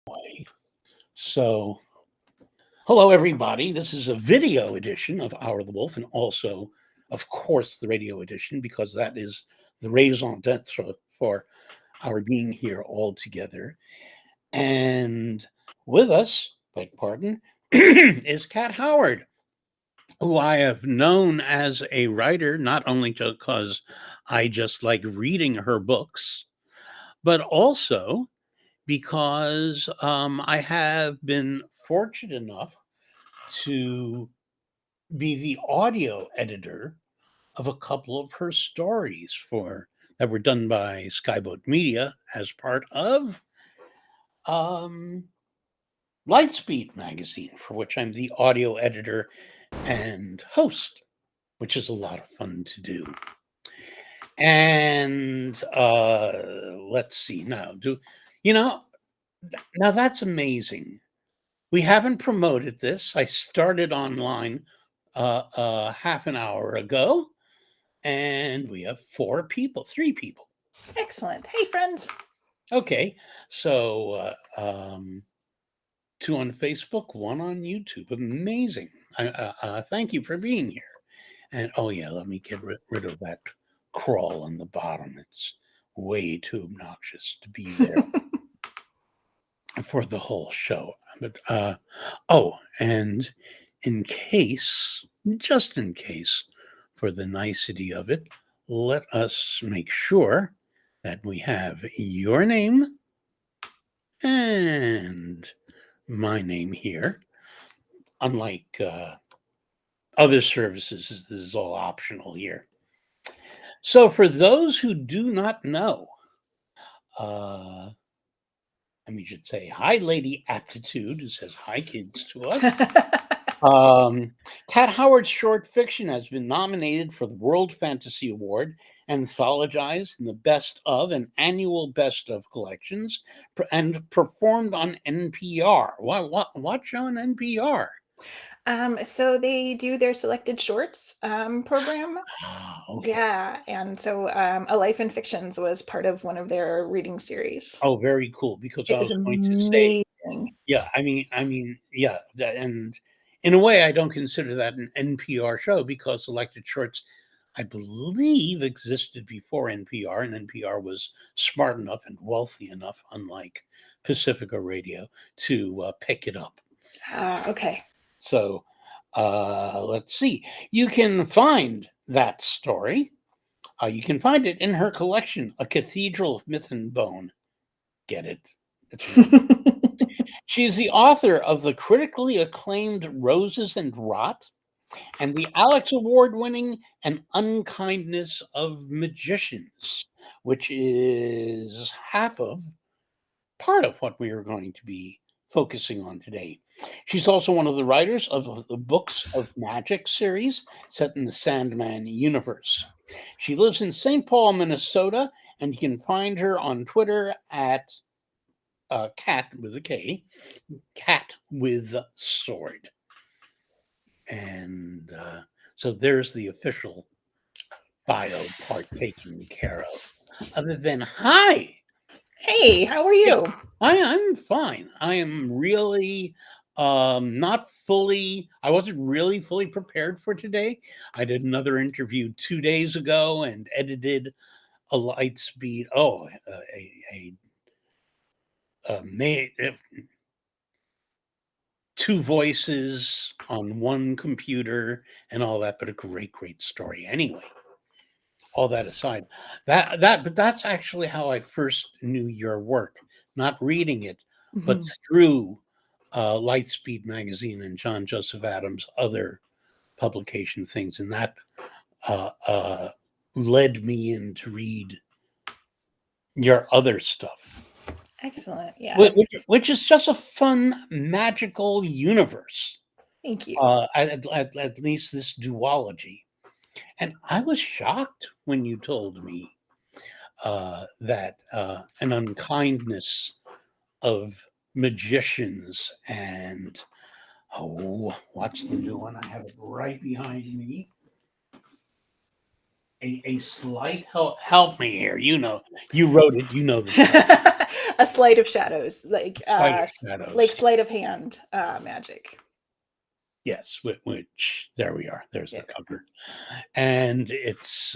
Way. So, hello everybody. This is a video edition of Hour of the Wolf, and also, of course, the radio edition because that is the raison d'être for our being here all together. And with us, beg pardon, is Kat Howard, who I have known as a writer, not only because I just like reading her books, but also because I have been fortunate enough to be the audio editor of a couple of her stories for that were done by Skyboat Media as part of um, Lightspeed magazine, for which I'm the audio editor and host, which is a lot of fun to do. And let's see now. Do you know? Now that's amazing. We haven't promoted this. I started online half an hour ago, and we have three people. Excellent. Hey, friends. Okay, so two on Facebook, one on YouTube. Amazing. Thank you for being here. And oh, yeah, let me get rid of that crawl on the bottom. It's way too obnoxious to be there for the whole show. But oh, and just in case, for the nicety of it, let us make sure that we have your name and my name here. Unlike other services, this is all optional here. So, for those who do not know, uh, I mean, you should say hi, Lady Aptitude, who says hi, kids, to us. Kat Howard's short fiction has been nominated for the World Fantasy Award, anthologized in the Best of and annual Best of collections, and performed on NPR. What show on NPR? So they do their selected shorts program. Okay. Yeah, and so A Life in Fictions was part of one of their reading series. Oh, very cool. Because I It was was going to say, amazing. yeah, yeah, and in a way, I don't consider that an NPR show because Selected Shorts, I believe, existed before NPR, and NPR was smart enough and wealthy enough, unlike Pacifica Radio, to pick it up. Okay. So let's see. You can find that story. You can find it in her collection, A Cathedral of Myth and Bone. Get it? It's really She is the author of the critically acclaimed Roses and Rot and the Alex Award winning An Unkindness of Magicians, which is part of what we are going to be focusing on today. She's also one of the writers of the Books of Magic series set in the Sandman universe. She lives in St. Paul, Minnesota, and you can find her on Twitter at Cat with a K, Cat with Sword. And so there's the official bio part taken care of. Other than hi, Hey, how are yeah, you? I'm fine. I am really not fully. I wasn't really fully prepared for today. I did another interview 2 days ago and edited a Lightspeed. Oh, made two voices on one computer and all that, but a great story. Anyway, all that aside, but that's actually how I first knew your work, not reading it, but Mhm. through Lightspeed magazine and John Joseph Adams' other publication things, and that uh, uh, led me in to read your other stuff, Excellent. Yeah. which is just a fun, magical universe. Thank you. At least this duology. And I was shocked when you told me that an unkindness of magicians and what's the new one? I have it right behind me. A slight help me here. You know, you wrote it. You know the a sleight of shadows, like Sleight of shadows. like sleight of hand magic. Yes, which there we are. There's Yeah. the cover, and it's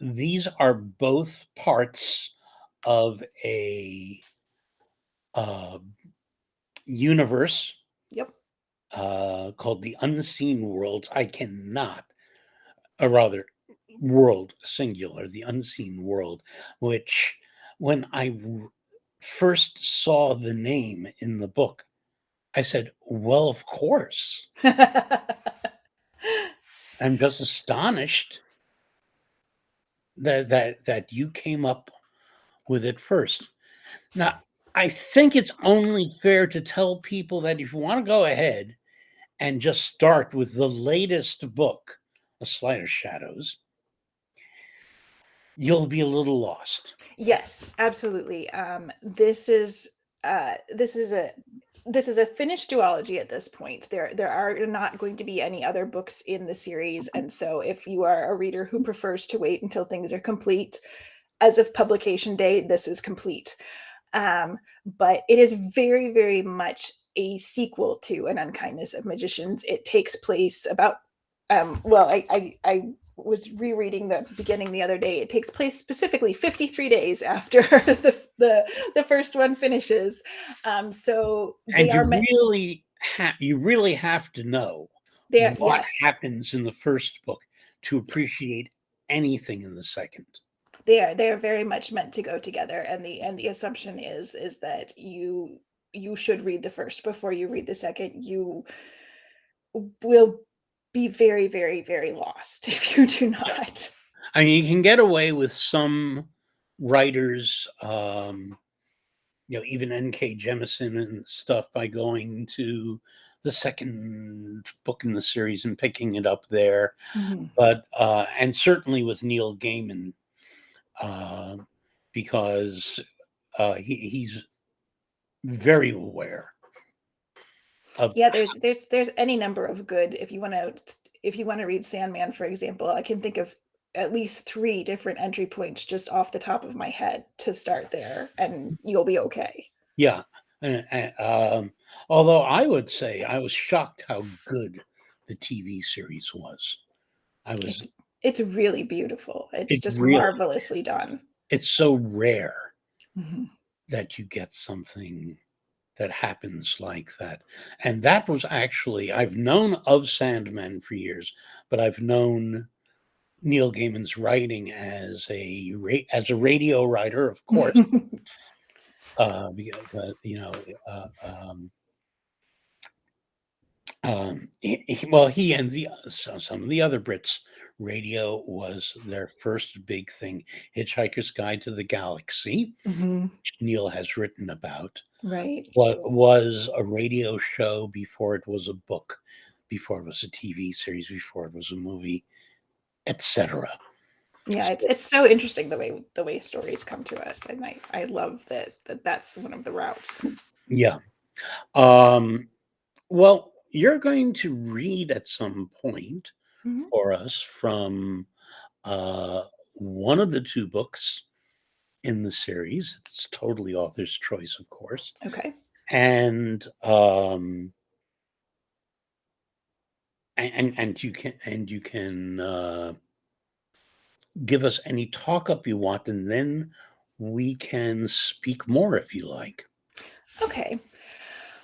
these are both parts of a uh, universe Yep. called the Unseen Worlds. I cannot, or rather, world singular, the Unseen World, which when I first saw the name in the book, I said, "Well, of course." I'm just astonished that you came up with it first. Now, I think it's only fair to tell people that if you want to go ahead and just start with the latest book, A Sleight of Shadows, you'll be a little lost. Yes, absolutely. This is a finished duology at this point. There are not going to be any other books in the series, and so if you are a reader who prefers to wait until things are complete, as of publication date, this is complete. But it is very, very much a sequel to An Unkindness of Magicians. It takes place about well, I was rereading the beginning the other day. It takes place specifically 53 days after the first one finishes. So And they are meant. you really have to know They are, what yes, happens in the first book to yes. appreciate anything in the second. They are very much meant to go together, and the assumption is that you should read the first before you read the second. You will be very, very, very lost if you do Yeah. not. I mean, you can get away with some writers, even N.K. Jemisin and stuff by going to the second book in the series and picking it up there. Mhm. But and certainly with Neil Gaiman, uh, because he's very aware of. Yeah, there's any number of good. If you want to read Sandman, for example, I can think of at least three different entry points just off the top of my head to start there, and you'll be okay. Yeah. Although I would say I was shocked how good the TV series was. I was. It's really beautiful. It's It just really. marvelously done. It's so rare Mhm. that you get something that happens like that. And that was actually, I've known of Sandman for years, but I've known Neil Gaiman's writing as as a radio writer, of course. Because, well, he and some of the other Brits, radio was their first big thing. Hitchhiker's Guide to the Galaxy, Mhm. which Neil has written about. Right. What was a radio show before it was a book, before it was a TV series, before it was a movie, etc. Yeah, it's so interesting the way stories come to us, and I love that's one of the routes. Yeah. Um, well, you're going to read at some point Mhm. for us from one of the two books in the series. It's totally author's choice, of course. Okay. And and you can give us any talk up you want, and then we can speak more if you like. Okay.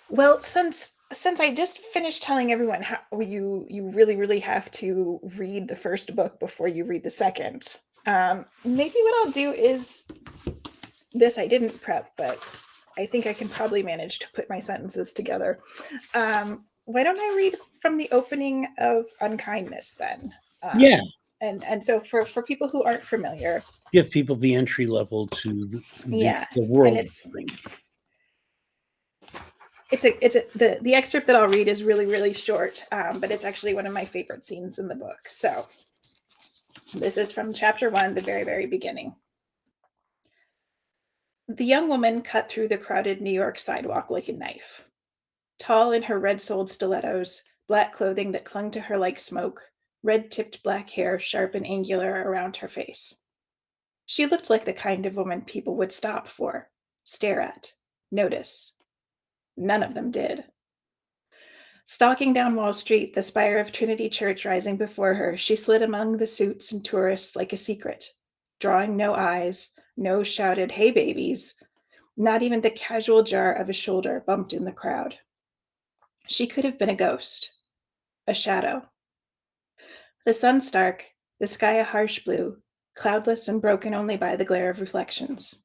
Well, since I just finished telling everyone how you really, really have to read the first book before you read the second, maybe what I'll do is this. I didn't prep, but I think I can probably manage to put my sentences together. Why don't I read from the opening of Unkindness then? Yeah, And so for people who aren't familiar, give people the entry level to yeah, the and world it's building. the excerpt that I'll read is really, really short, but it's actually one of my favorite scenes in the book. So this is from chapter 1, the very, very beginning. The young woman cut through the crowded New York sidewalk like a knife. Tall in her red-soled stilettos, black clothing that clung to her like smoke, red-tipped black hair sharp and angular around her face. She looked like the kind of woman people would stop for, stare at, notice. None of them did. Stalking down Wall Street, the spire of Trinity Church rising before her, she slid among the suits and tourists like a secret, drawing no eyes, no shouted, "Hey, babies." Not even the casual jar of a shoulder bumped in the crowd. She could have been a ghost, a shadow. The sun stark, the sky a harsh blue, cloudless and broken only by the glare of reflections.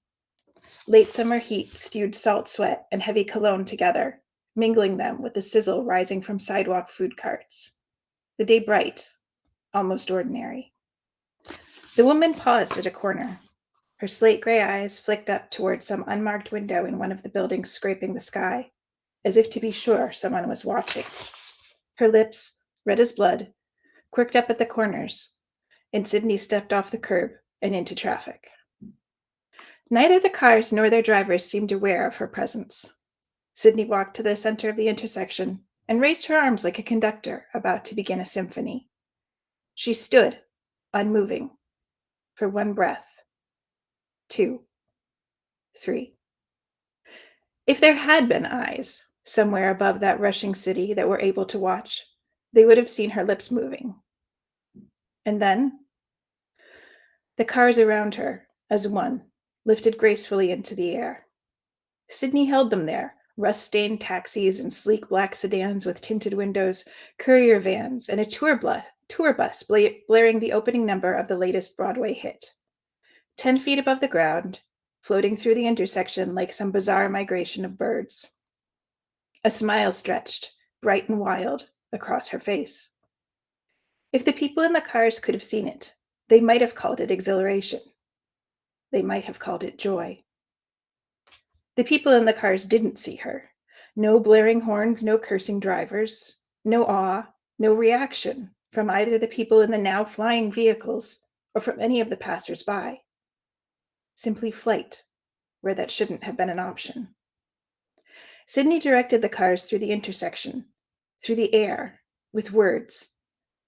Late summer heat stewed salt sweat and heavy cologne together, mingling them with the sizzle rising from sidewalk food carts. The day bright, almost ordinary. The woman paused at a corner. Her slate gray eyes flicked up toward some unmarked window in one of the buildings scraping the sky, as if to be sure someone was watching. Her lips, red as blood, quirked up at the corners, and Sydney stepped off the curb and into traffic. Neither the cars nor their drivers seemed aware of her presence. Sydney walked to the center of the intersection and raised her arms like a conductor about to begin a symphony. She stood, unmoving, for one breath, 2, 3. If there had been eyes somewhere above that rushing city that were able to watch, they would have seen her lips moving. And then, the cars around her, as one, lifted gracefully into the air. Sydney held them there, rust-stained taxis and sleek black sedans with tinted windows, courier vans, and a tour bus blaring the opening number of the latest Broadway hit. 10 feet above the ground, floating through the intersection like some bizarre migration of birds. A smile stretched, bright and wild, across her face. If the people in the cars could have seen it, they might have called it exhilaration. They might have called it joy. The people in the cars didn't see her. No blaring horns, no cursing drivers, no awe, no reaction from either the people in the now flying vehicles or from any of the passers-by. Simply flight, where that shouldn't have been an option. Sydney directed the cars through the intersection, through the air, with words,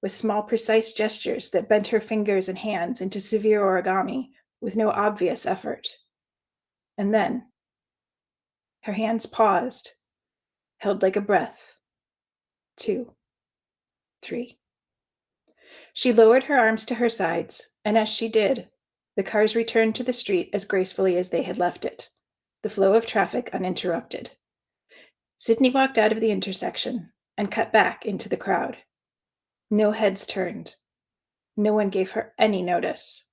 with small precise gestures that bent her fingers and hands into severe origami with no obvious effort. And then, her hands paused, held like a breath. 2, 3. She lowered her arms to her sides, and as she did, the cars returned to the street as gracefully as they had left it, the flow of traffic uninterrupted. Sydney walked out of the intersection and cut back into the crowd. No heads turned. No one gave her any notice.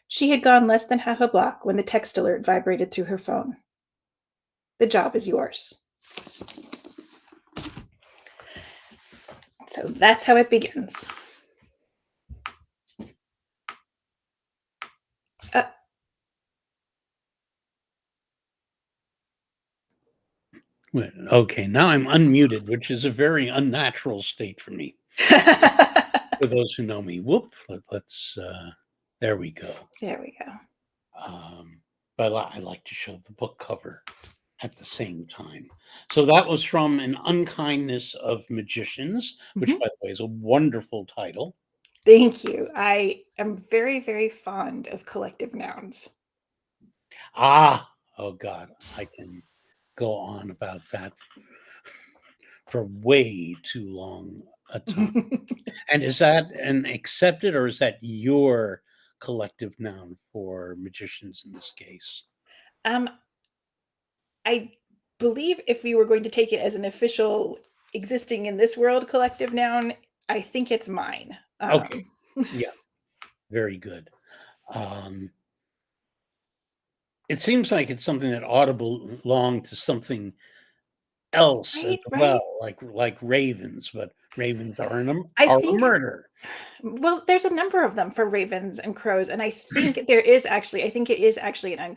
She had gone less than half a block when the text alert vibrated through her phone. The job is yours. So that's how it begins. Okay, now I'm unmuted, which is a very unnatural state for me. For those who know me, let's, there we go. There we go. But I like to show the book cover at the same time. So that was from An Unkindness of Magicians, which, by the way, is a wonderful title. Thank you. I am very, very fond of collective nouns. Oh God, I can go on about that for way too long a time. And is that an accepted, or is that your collective noun for magicians in this case? I believe if we were going to take it as an official existing in this world collective noun, I think it's mine. Okay. Yeah. Very good. It seems like it's something that ought to belong to something else as well, like ravens, but ravens are a murder. Well, there's a number of them for ravens and crows, and I think it is actually an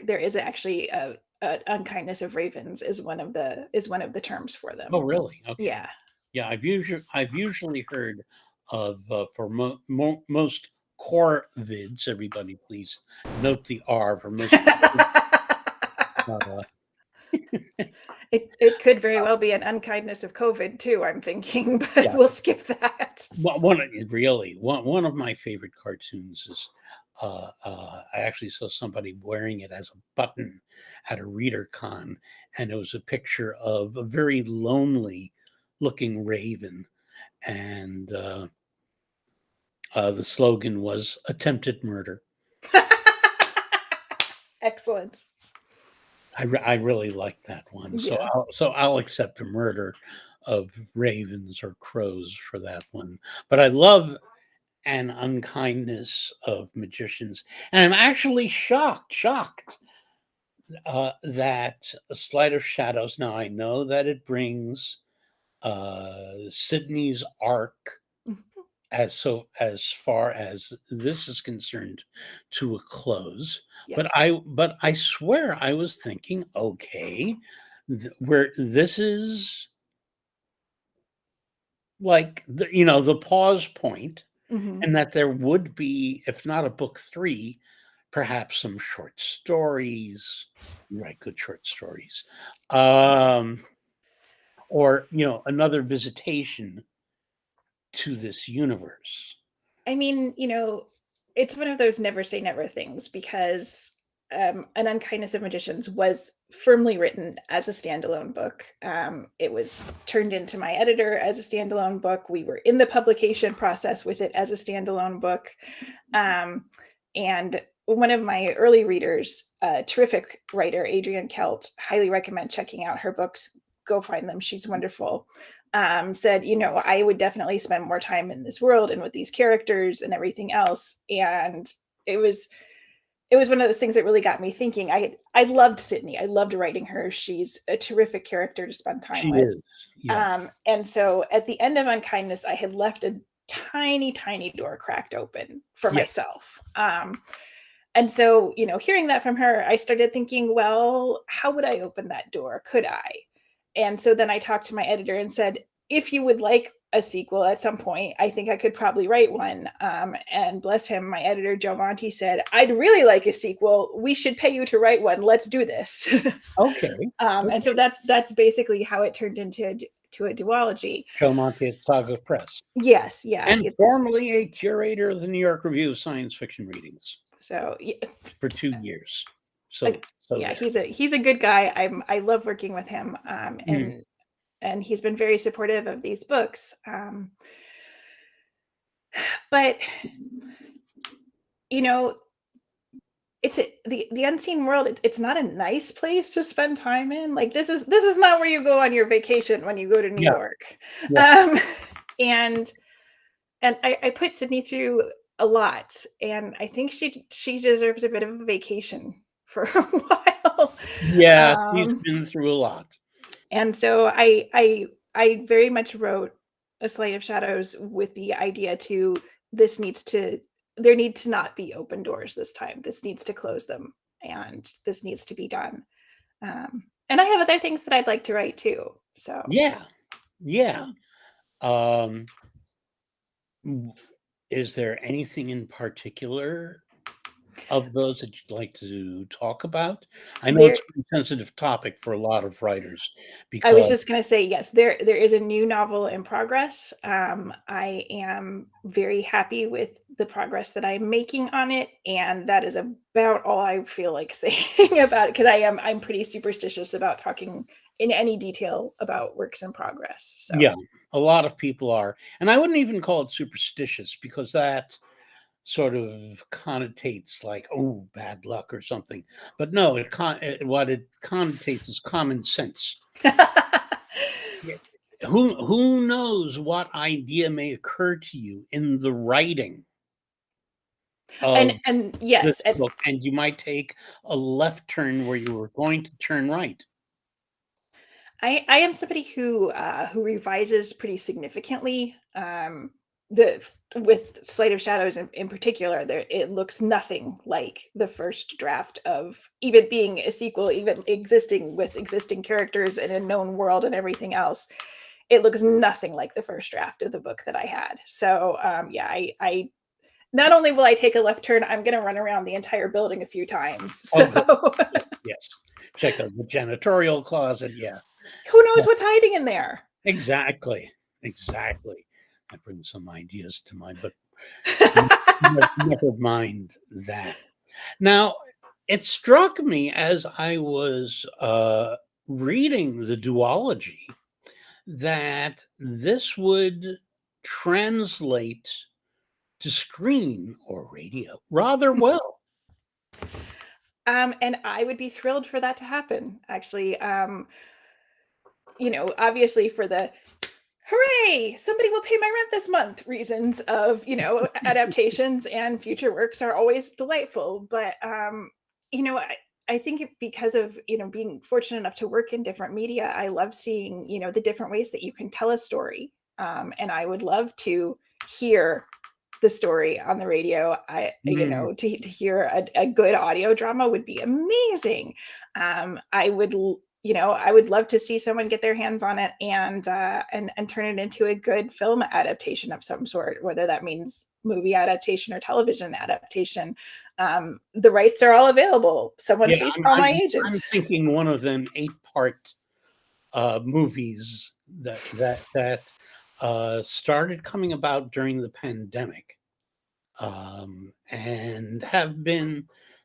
unkindness of ravens is one of the terms for them. Oh, really? Okay. Yeah. Yeah, I've usually heard of for most corvids. Everybody, please note the R for most. It could very well be an unkindness of COVID too, I'm thinking, but we'll skip that. One of my favorite cartoons is I actually saw somebody wearing it as a button at a reader con, and it was a picture of a very lonely looking raven. And the slogan was attempted murder. Excellent. I really like that one. Yeah. So I'll accept a murder of ravens or crows for that one. But I love an unkindness of magicians, and I'm actually shocked that a Sleight of Shadows. Now I know that it brings Sydney's arc as far as this is concerned to a close. But Yes. I swear I was thinking, okay, where this is like the pause point, Hmm. and that there would be, if not a book three, perhaps some short stories. You write good short stories, um, or another visitation to this universe. I mean, it's one of those never say never things because An Unkindness of Magicians was firmly written as a standalone book. It was turned into my editor as a standalone book. We were in the publication process with it as a standalone book. Um, and one of my early readers, a terrific writer, Adrienne Kelt, highly recommend checking out her books. Go find them. She's wonderful. Said, I would definitely spend more time in this world and with these characters and everything else. And it was it was one of those things that really got me thinking. I loved Sydney. I loved writing her. She's a terrific character to spend time She with. is, yeah, And so at the end of Unkindness, I had left a tiny, tiny door cracked open for yeah. myself. And so, hearing that from her, I started thinking, well, how would I open that door? Could I? And so then I talked to my editor and said, if you would like a sequel at some point, I think I could probably write one. And bless him, my editor, Joe Monti, said, I'd really like a sequel. We should pay you to write one. Let's do this. Okay, And so okay. that's basically how it turned into a duology. Joe Monte at Saga Press, Yes, yeah. and formerly a curator of the New York Review of Science Fiction Readings So for 2 years. like, So yeah, there. he's a good guy. I love working with him. Mm. And he's been very supportive of these books. But you know, the unseen world. It's not a nice place to spend time in. Like this is not where you go on your vacation when you go to New Yeah, York. yeah. Um, and I put Sydney through a lot, and I think she deserves a bit of a vacation for a while. Yeah, he's Um, been through a lot. and so I very much wrote A Sleight of Shadows with the idea to this needs to there need to not be open doors this time. This needs to close them, and this needs to be done. And I have other things that I'd like to write too. So Yeah, yeah. yeah. Um, w is there anything in particular of those that you'd like to talk about? I know There it's a pretty sensitive topic for a lot of writers I was because just gonna say, yes, there is a new novel in progress. I am very happy with the progress that I'm making on it, and that is about all I feel like saying about it because I'm pretty superstitious about talking in any detail about works in progress. So yeah, a lot of people are, and I wouldn't even call it superstitious because that sort of connotates like, "Oh, bad luck," or something, but no, what it connotates is common sense. Yeah. Who knows what idea may occur to you in the writing of and this yes, and book, and you might take a left turn where you were going to turn right. I am somebody who revises pretty significantly. The With Sleight of Shadows in particular, there it looks nothing like the first draft of even being a sequel, even existing with existing characters in a known world and everything else. It looks nothing like the first draft of the book that I had. So yeah, I not only will I take a left turn, I'm going to run around the entire building a few times. Oh, So good. Yeah, yes. Check out the janitorial closet. Yeah. who Yeah. knows what's hiding in there? Exactly. Exactly. I bring some ideas to mind, but Never mind that. Now, it struck me as I was reading the duology that this would translate to screen or radio rather well. And I would be thrilled for that to happen, actually. Obviously for the hooray, somebody will pay my rent this month reasons of, adaptations and future works are always delightful. But, I think because of, being fortunate enough to work in different media, I love seeing, the different ways that you can tell a story. And I would love to hear the story on the radio. Mm. To hear a good audio drama would be amazing. I would love to see someone get their hands on it and turn it into a good film adaptation of some sort, whether that means movie adaptation or television adaptation. The rights are all available. Someone Yeah, please I'm, call my I'm, agent. I'm thinking one of them 8-part movies that started coming about during the pandemic, and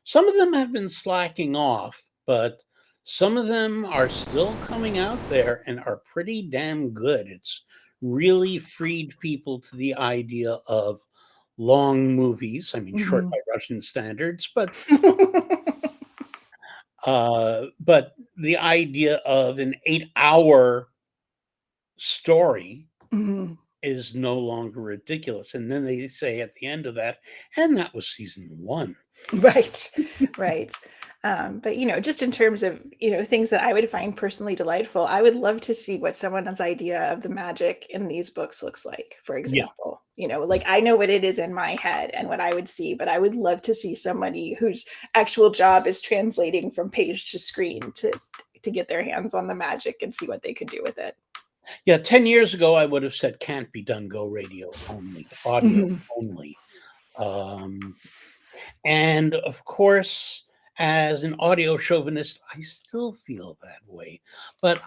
some of them have been slacking off, but some of them are still coming out there and are pretty damn good. It's really freed people to the idea of long movies. I mean, short Mhm. by Russian standards, but the idea of an 8-hour story Mhm. is no longer ridiculous. And then they say at the end of that, and that was season one. Right, right. But just in terms of things that I would find personally delightful, I would love to see what someone's idea of the magic in these books looks like. For Yeah. example, like I know what it is in my head and what I would see, but I would love to see somebody whose actual job is translating from page to screen to get their hands on the magic and see what they could do with it. Yeah. 10 years ago, I would have said can't be done, go radio only, audio Mhm. only. Um, and of course, as an audio chauvinist, I still feel that way. But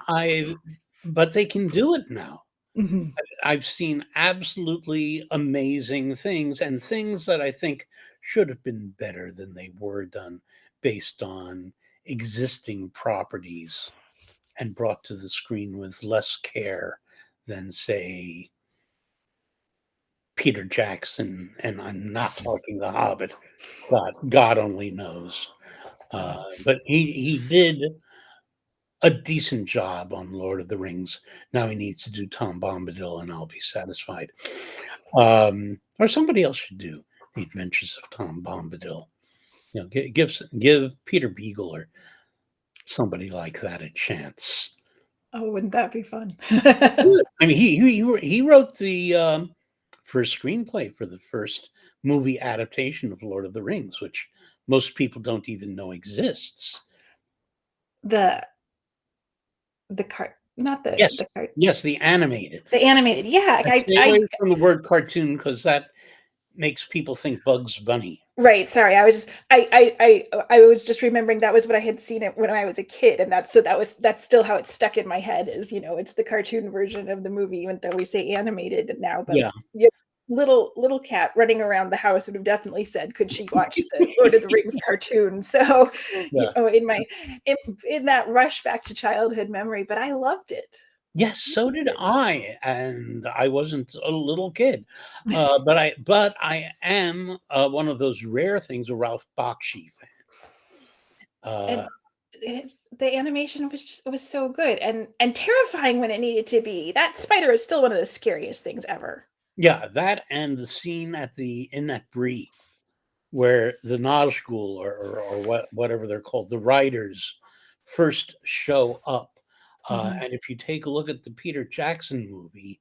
but they can do it now. Mhm. I've seen absolutely amazing things and things that I think should have been better than they were done based on existing properties and brought to the screen with less care than, say, Peter Jackson. And I'm not talking The Hobbit. God only knows. But he did a decent job on Lord of the Rings. Now he needs to do Tom Bombadil, and I'll be satisfied. Or somebody else should do The Adventures of Tom Bombadil. Give Peter Beagle or somebody like that a chance. Oh, wouldn't that be fun? I mean, he wrote the first screenplay for the first movie adaptation of Lord of the Rings, which most people don't even know exists. the the cart, not Yes, the cart, yes, the animated. the animated. Yeah, I stay away from the word cartoon because that makes people think Bugs Bunny. right. Sorry, I was just I was just remembering that was what I had seen it when I was a kid, and that's still how it's stuck in my head. Is it's the cartoon version of the movie, even though we say animated now. But Yeah, yeah, little cat running around the house would have definitely said, "Could she watch the Lord of the Rings cartoon?" So yeah. in that rush back to childhood memory, but I loved it. Yes, so did It. I, and I wasn't a little kid, but I am one of those rare things a Ralph Bakshi fan. Uh, And the animation it was so good and terrifying when it needed to be. That spider is still one of the scariest things ever. yeah, that and the scene in that Bree where the Nazgul or whatever they're called, the riders first show up. Mhm. And if you take a look at the Peter Jackson movie,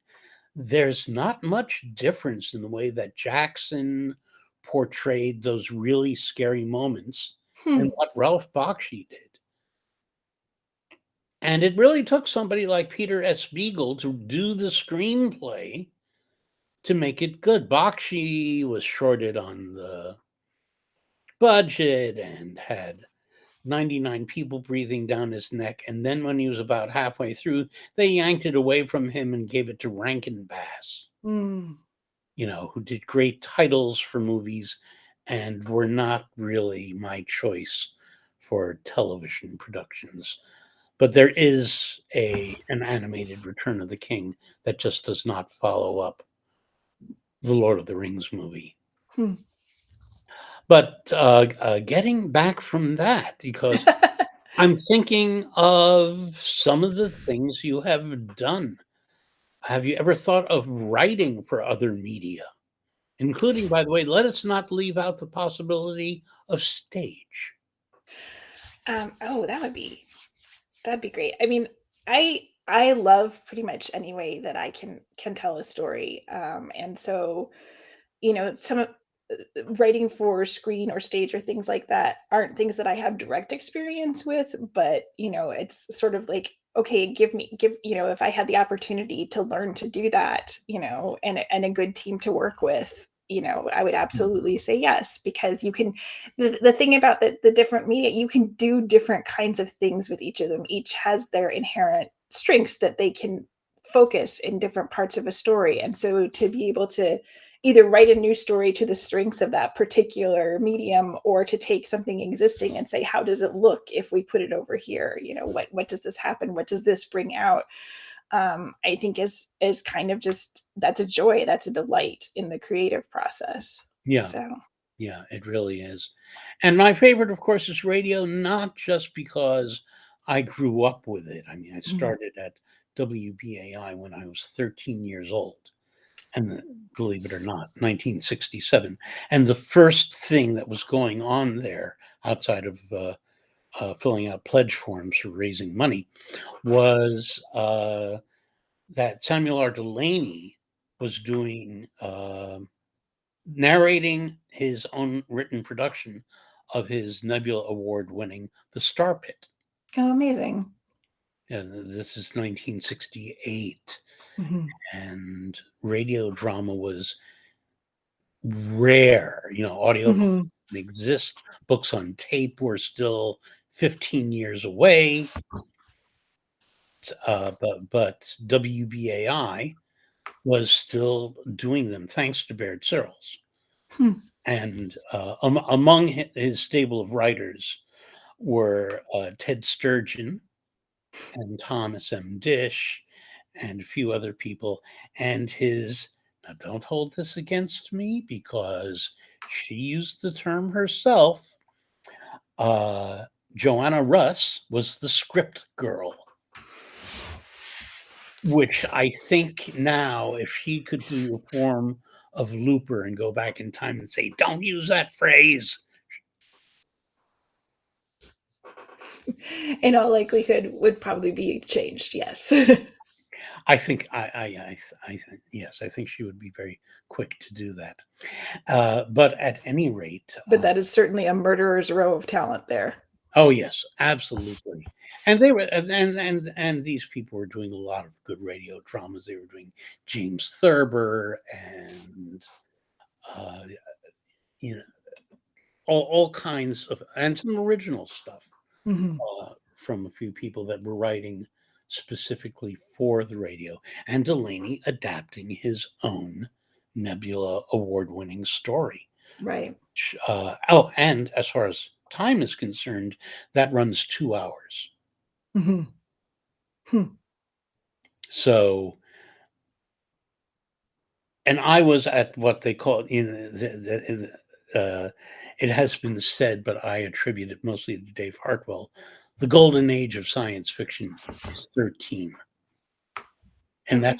there's not much difference in the way that Jackson portrayed those really scary moments and Hmm. what Ralph Bakshi did. And it really took somebody like Peter S. Beagle to do the screenplay to make it good. Bakshi was shorted on the budget and had 99 people breathing down his neck. And then when he was about halfway through, they yanked it away from him and gave it to Rankin Bass. Mm. who did great titles for movies and were not really my choice for television productions. But there is an animated Return of the King that just does not follow up the Lord of the Rings movie. Hmm. But getting back from that, because I'm thinking of some of the things you have done. Have you ever thought of writing for other media, including, by the way, let us not leave out the possibility of stage? Oh, that'd be great. I mean, I love pretty much any way that I can tell a story. And so, some of writing for screen or stage or things like that aren't things that I have direct experience with, but it's sort of like, okay, if I had the opportunity to learn to do that, and a good team to work with, I would absolutely say yes, because you can the thing about the different media, you can do different kinds of things with each of them. Each has their inherent strengths that they can focus in different parts of a story. And so to be able to either write a new story to the strengths of that particular medium, or to take something existing and say, how does it look if we put it over here? What does this happen? What does this bring out? I think is kind of just, that's a joy, that's a delight in the creative process. Yeah, So yeah, it really is. And my favorite, of course, is radio, not just because I grew up with it. I mean, I mhm. started at WBAI when I was 13 years old. And believe it or not, 1967. And the first thing that was going on there, outside of filling out pledge forms for raising money, was that Samuel R. Delaney was doing narrating his own written production of his Nebula Award winning The Star Pit. Oh, amazing. And this is 1968. Mhm. And radio drama was rare. Audio books Mhm. didn't exist. Books on tape were still 15 years away. But WBAI was still doing them, thanks to Baird Searles. Hmm. And among his stable of writers were Ted Sturgeon and Thomas M. Dish and a few other people. And now don't hold this against me because she used the term herself. Joanna Russ was the script girl, which I think now, if she could do the form of Looper and go back in time and say, don't use that phrase, In all likelihood, would probably be changed. Yes. I think yes, I think she would be very quick to do that. But at any rate, But that is certainly a murderer's row of talent there. oh yes, absolutely. And they were, and these people were doing a lot of good radio dramas. They were doing James Thurber and uh, you know all kinds of, and some original stuff Mhm. from a few people that were writing specifically for the radio, and Delaney adapting his own Nebula award-winning story. Right. And as far as time is concerned, that runs 2 hours. Mhm. Hmm. So, and I was at what they call it has been said, but I attribute it mostly to Dave Hartwell. The golden age of science fiction is 13, and Okay.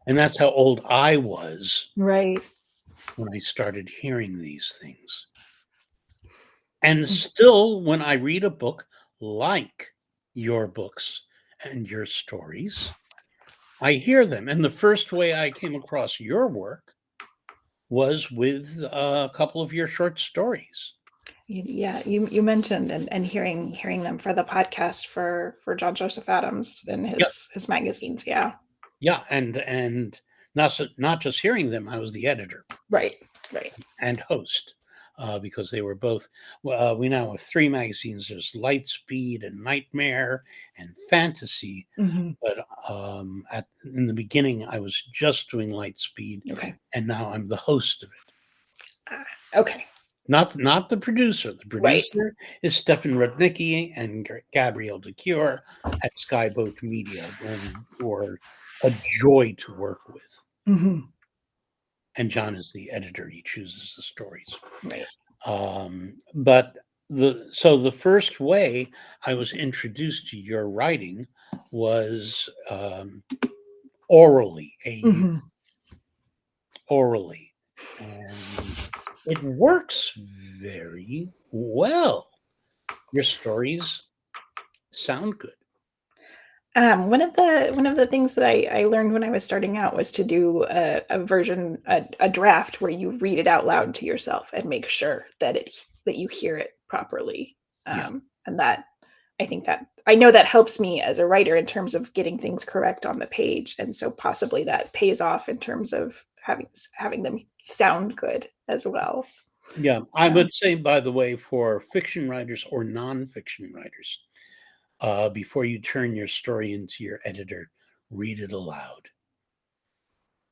that's how old I was Right. when I started hearing these things. And Hmm. still, when I read a book like your books and your stories, I hear them. And the first way I came across your work was with a couple of your short stories. Yeah, you mentioned, and hearing them for the podcast for John Joseph Adams and Yeah, his magazines. Yeah. yeah, and not just hearing them. I was the editor Right. Right. and host. because they were both. We now have 3 magazines. There's Lightspeed and Nightmare and Fantasy. Mhm. But in the beginning, I was just doing Lightspeed, Okay. and now I'm the host of it. Ah, okay. Not the producer. The Right. producer is Stefan Rudnicki and Gabrielle DeCure at Skyboat Media, who are a joy to work with. Mhm. And John is the editor; he chooses the stories. Right. But the first way I was introduced to your writing was orally, Mhm. orally, and it works very well. Your stories sound good. One of the things that I learned when I was starting out was to do a draft where you read it out loud to yourself and make sure that you hear it properly. Yeah, And that I think that I know that helps me as a writer in terms of getting things correct on the page, and so possibly that pays off in terms of having them sound good as well. yeah. I So would say, by the way, for fiction writers or nonfiction writers, before you turn your story into your editor, read it aloud.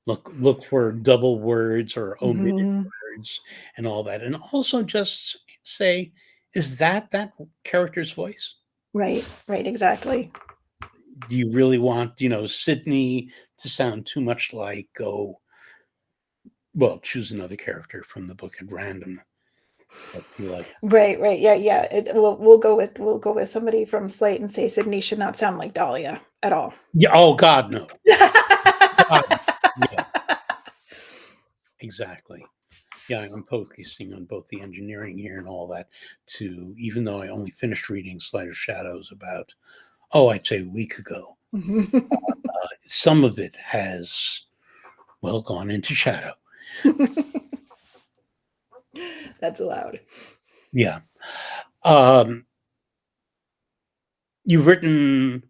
Look for double words or omitted mhm. words and all that, and also just say, "Is that character's voice? Right, right, exactly. Do you really want, Sydney to sound too much like, well, choose another character from the book at random that you like." Right, right. Yeah, yeah. We'll go with somebody from Slate and say Sydney should not sound like Dahlia at all. Yeah, oh God, no. God, yeah, exactly. Yeah, I'm focusing on both the engineering here and all that to even though I only finished reading Slight of Shadows about, I'd say a week ago. Some of it has, well, gone into shadow. That's allowed. Yeah. Um, you've written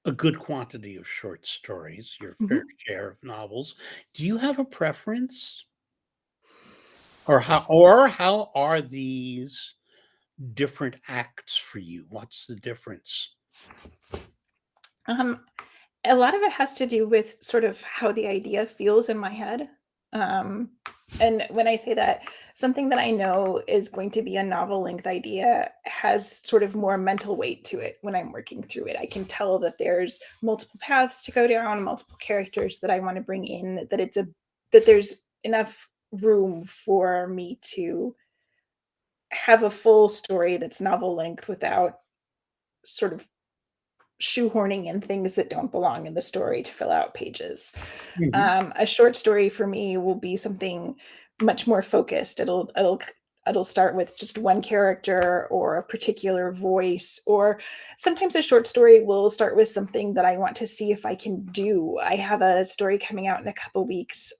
a good quantity of short stories, your fair Mhm. share of novels. Do you have a preference? Or how are these different acts for you? What's the difference? Um, a lot of it has to do with sort of how the idea feels in my head. Um, and when I say that, something that I know is going to be a novel length idea has sort of more mental weight to it when I'm working through it. I can tell that there's multiple paths to go down, multiple characters that I want to bring in, that there's enough room for me to have a full story that's novel length without sort of shoehorning in things that don't belong in the story to fill out pages. Mhm. A short story for me will be something much more focused. It'll start with just one character or a particular voice, or sometimes a short story will start with something that I want to see if I can do. I have a story coming out in a couple weeks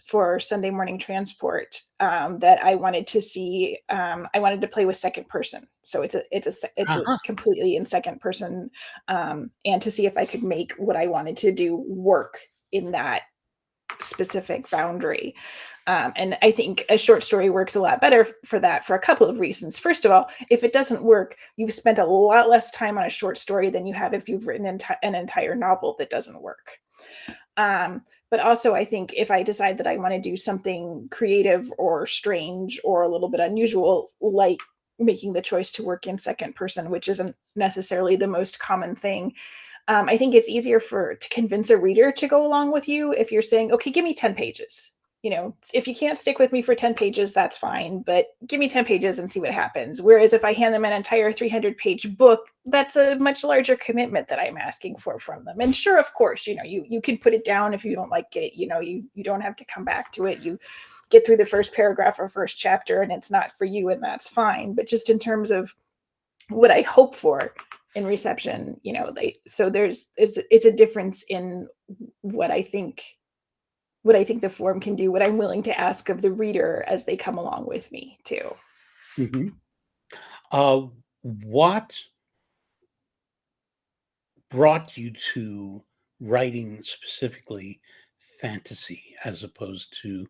for Sunday Morning Transport that I wanted to see. I wanted to play with second person, so it's a Uh-huh. completely in second person, and to see if I could make what I wanted to do work in that specific boundary. And I think a short story works a lot better for that for a couple of reasons. First of all, if it doesn't work, you've spent a lot less time on a short story than you have if you've written an entire novel that doesn't work. But also, I think if I decide that I want to do something creative or strange or a little bit unusual, like making the choice to work in second person, which isn't necessarily the most common thing, I think it's easier to convince a reader to go along with you if you're saying, okay, give me 10 pages. If you can't stick with me for 10 pages, that's fine, but give me 10 pages and see what happens. Whereas if I hand them an entire 300-page book, that's a much larger commitment that I'm asking for from them. And sure, of course, you can put it down if you don't like it. You don't have to come back to it. You get through the first paragraph or first chapter and it's not for you, and that's fine. But just in terms of what I hope for in reception, so it's a difference in what I think the form can do, what I'm willing to ask of the reader as they come along with me too. Mhm. Uh, what brought you to writing specifically fantasy as opposed to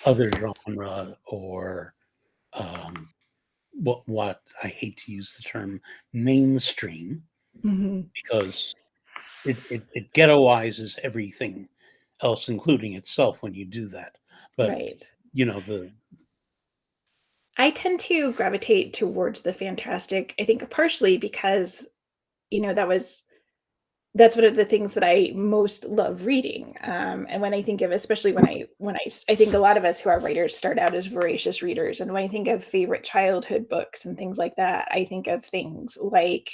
other genre or what I hate to use the term mainstream Mhm. because it ghettoizes everything else, including itself, when you do that. But Right. the I tend to gravitate towards the fantastic, I think partially because, you know, that's one of the things that I most love reading. And when I think of, especially I think a lot of us who are writers start out as voracious readers. And when I think of favorite childhood books and things like that, I think of things like,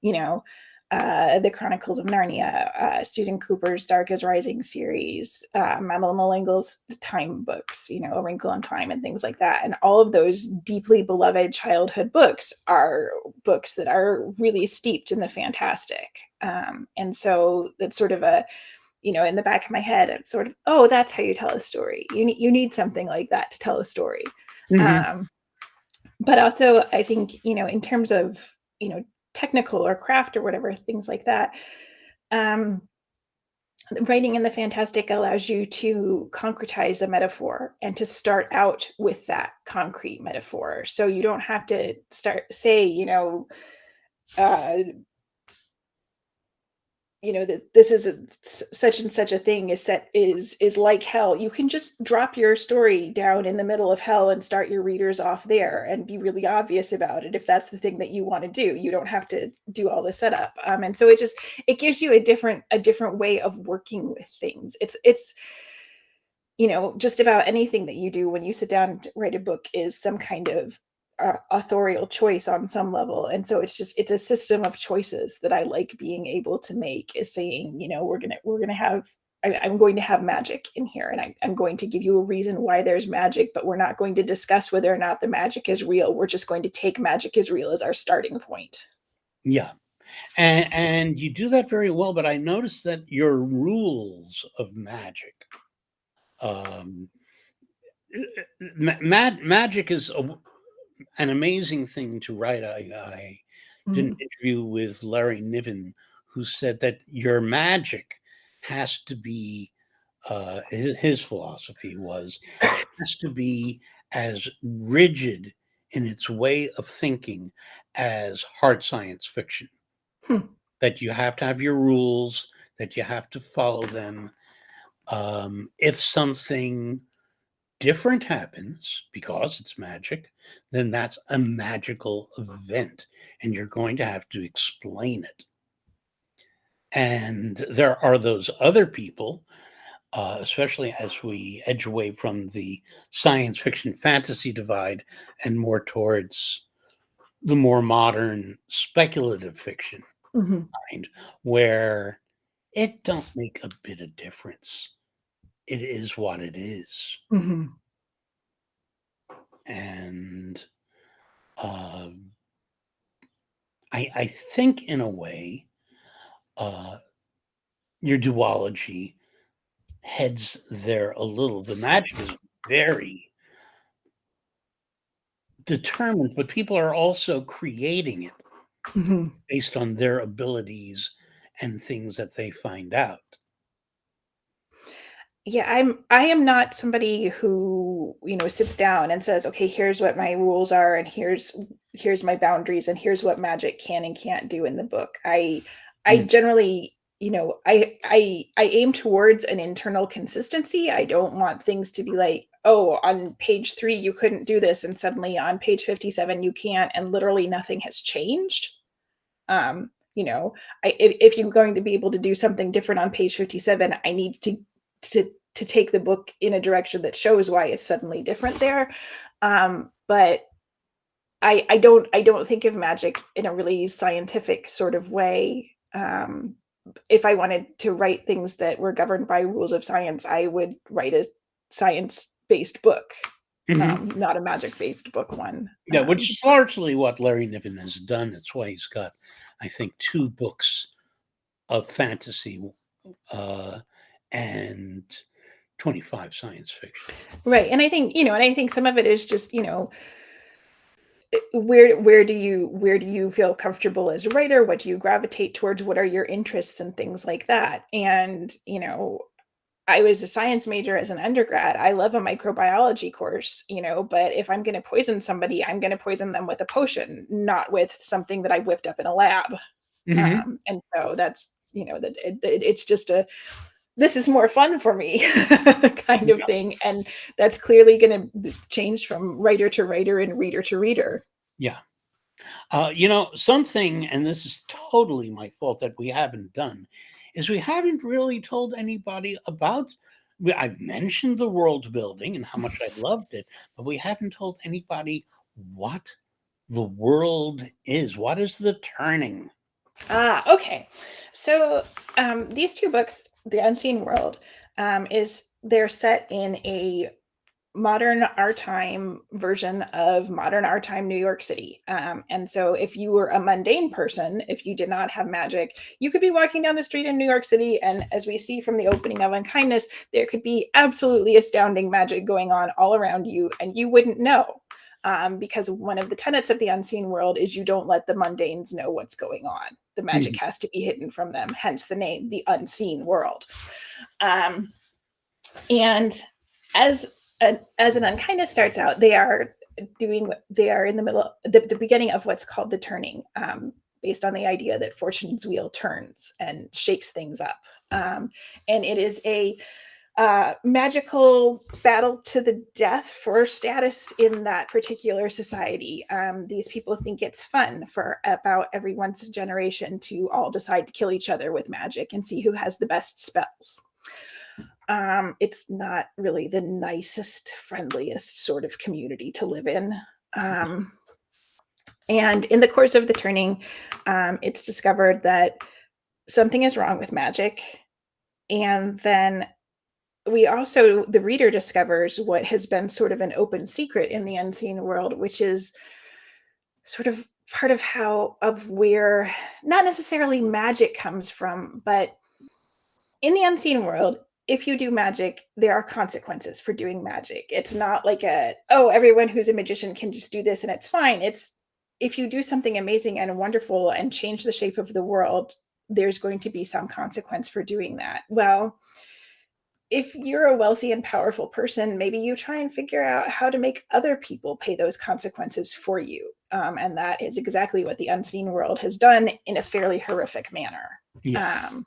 you know, the Chronicles of Narnia, Susan Cooper's Dark as Rising series, Madeline L'Engle's Time books, A Wrinkle in Time, and things like that. And all of those deeply beloved childhood books are books that are really steeped in the fantastic. And so that's sort of in the back of my head, it's sort of, oh, that's how you tell a story. You need something like that to tell a story. Mhm. Um, but also, I think, in terms of, technical or craft or whatever, things like that, um, writing in the fantastic allows you to concretize a metaphor and to start out with that concrete metaphor. So you don't have to uh, that this is such and such a thing is like hell. You can just drop your story down in the middle of hell and start your readers off there and be really obvious about it if that's the thing that you want to do. You don't have to do all the setup. And so it gives you a different way of working with things. It's just about anything that you do when you sit down to write a book is some kind of authorial choice on some level. And so it's a system of choices that I like being able to make, is saying, we're gonna have I'm going to have magic in here, and I'm going to give you a reason why there's magic, but we're not going to discuss whether or not the magic is real. We're just going to take magic is real as our starting point. Yeah, and you do that very well. But I noticed that your rules of magic, um, magic is an amazing thing to write. I did an Mhm. interview with Larry Niven, who said that your magic has to be his philosophy was has to be as rigid in its way of thinking as hard science fiction. Hmm. That you have to have your rules, that you have to follow them. If something different happens because it's magic, then that's a magical event, and you're going to have to explain it. And there are those other people, especially as we edge away from the science fiction fantasy divide and more towards the more modern speculative fiction Mhm. kind, where it don't make a bit of difference. It is what it is. Mhm. And um, I think in a way, uh, your duology heads there a little. The magic is very determined, but people are also creating it Mhm. based on their abilities and things that they find out. Yeah, I am not somebody who, sits down and says, "Okay, here's what my rules are, and here's my boundaries, and here's what magic can and can't do in the book." I Mm, generally, I aim towards an internal consistency. I don't want things to be like, "Oh, on page 3 you couldn't do this, and suddenly on page 57 you can," and literally nothing has changed. Um, you know, if you're going to be able to do something different on page 57, I need to take the book in a direction that shows why it's suddenly different there. But I don't think of magic in a really scientific sort of way. If I wanted to write things that were governed by rules of science, I would write a science-based book, mhm. not a magic-based book one. Yeah, which is largely what Larry Niven has done. That's why he's got, I think, 2 books of fantasy, uh, and 25 science fiction. Right, and I think some of it is just, where do you feel comfortable as a writer? What do you gravitate towards? What are your interests and things like that? And, I was a science major as an undergrad. I love a microbiology course, but if I'm going to poison somebody, I'm going to poison them with a potion, not with something that I've whipped up in a lab. Mhm. And so that's, it's just this is more fun for me kind of Yeah. thing. And that's clearly going to change from writer to writer and reader to reader. Yeah. Something, and this is totally my fault that we haven't done, is we haven't really told anybody about. I've mentioned the world building and how much I loved it, but we haven't told anybody what the world is. What is the turning? Okay. So these two books, The Unseen World, is they're set in a modern our time version of modern our time New York City. And so if you were a mundane person, if you did not have magic, you could be walking down the street in New York City. And as we see from the opening of Unkindness, there could be absolutely astounding magic going on all around you, and you wouldn't know. Because one of the tenets of the unseen world is you don't let the mundanes know what's going on. The magic Mhm. has to be hidden from them, hence the name, the unseen world. Um, and as as an unkindness starts out, they are in the middle, the beginning of what's called the turning, based on the idea that fortune's wheel turns and shakes things up. And it is a magical battle to the death for status in that particular society. These people think it's fun for about every once a generation to all decide to kill each other with magic and see who has the best spells. It's not really the nicest, friendliest sort of community to live in. Um, and in the course of the turning, it's discovered that something is wrong with magic. And then the reader discovers what has been sort of an open secret in the unseen world, which is sort of part of where not necessarily magic comes from, but in the unseen world, if you do magic, there are consequences for doing magic. It's not like everyone who's a magician can just do this and it's fine. It's if you do something amazing and wonderful and change the shape of the world, there's going to be some consequence for doing that. Well, if you're a wealthy and powerful person, maybe you try and figure out how to make other people pay those consequences for you. And that is exactly what the unseen world has done in a fairly horrific manner. Yeah. Um,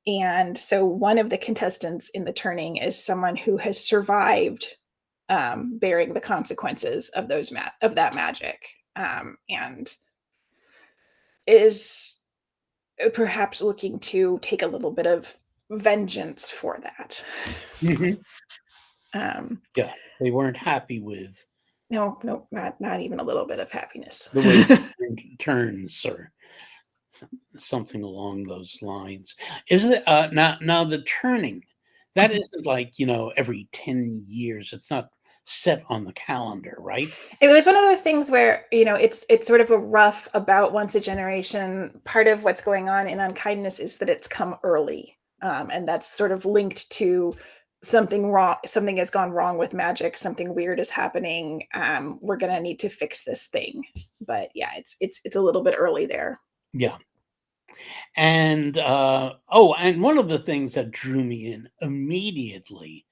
and so one of the contestants in the turning is someone who has survived bearing the consequences of of that magic, and is perhaps looking to take a little bit of vengeance for that. Mhm. Um, Yeah. They weren't happy with no, no, not even a little bit of happiness. the way it turns or something along those lines. Is it now the turning? That isn't like, every 10 years. It's not set on the calendar, right? It was one of those things where, it's sort of a rough about once a generation. Part of what's going on in Unkindness is that it's come early. And that's sort of linked to something wrong. Something has gone wrong with magic. Something weird is happening. We're gonna need to fix this thing. But yeah, it's a little bit early there. Yeah. And and one of the things that drew me in immediately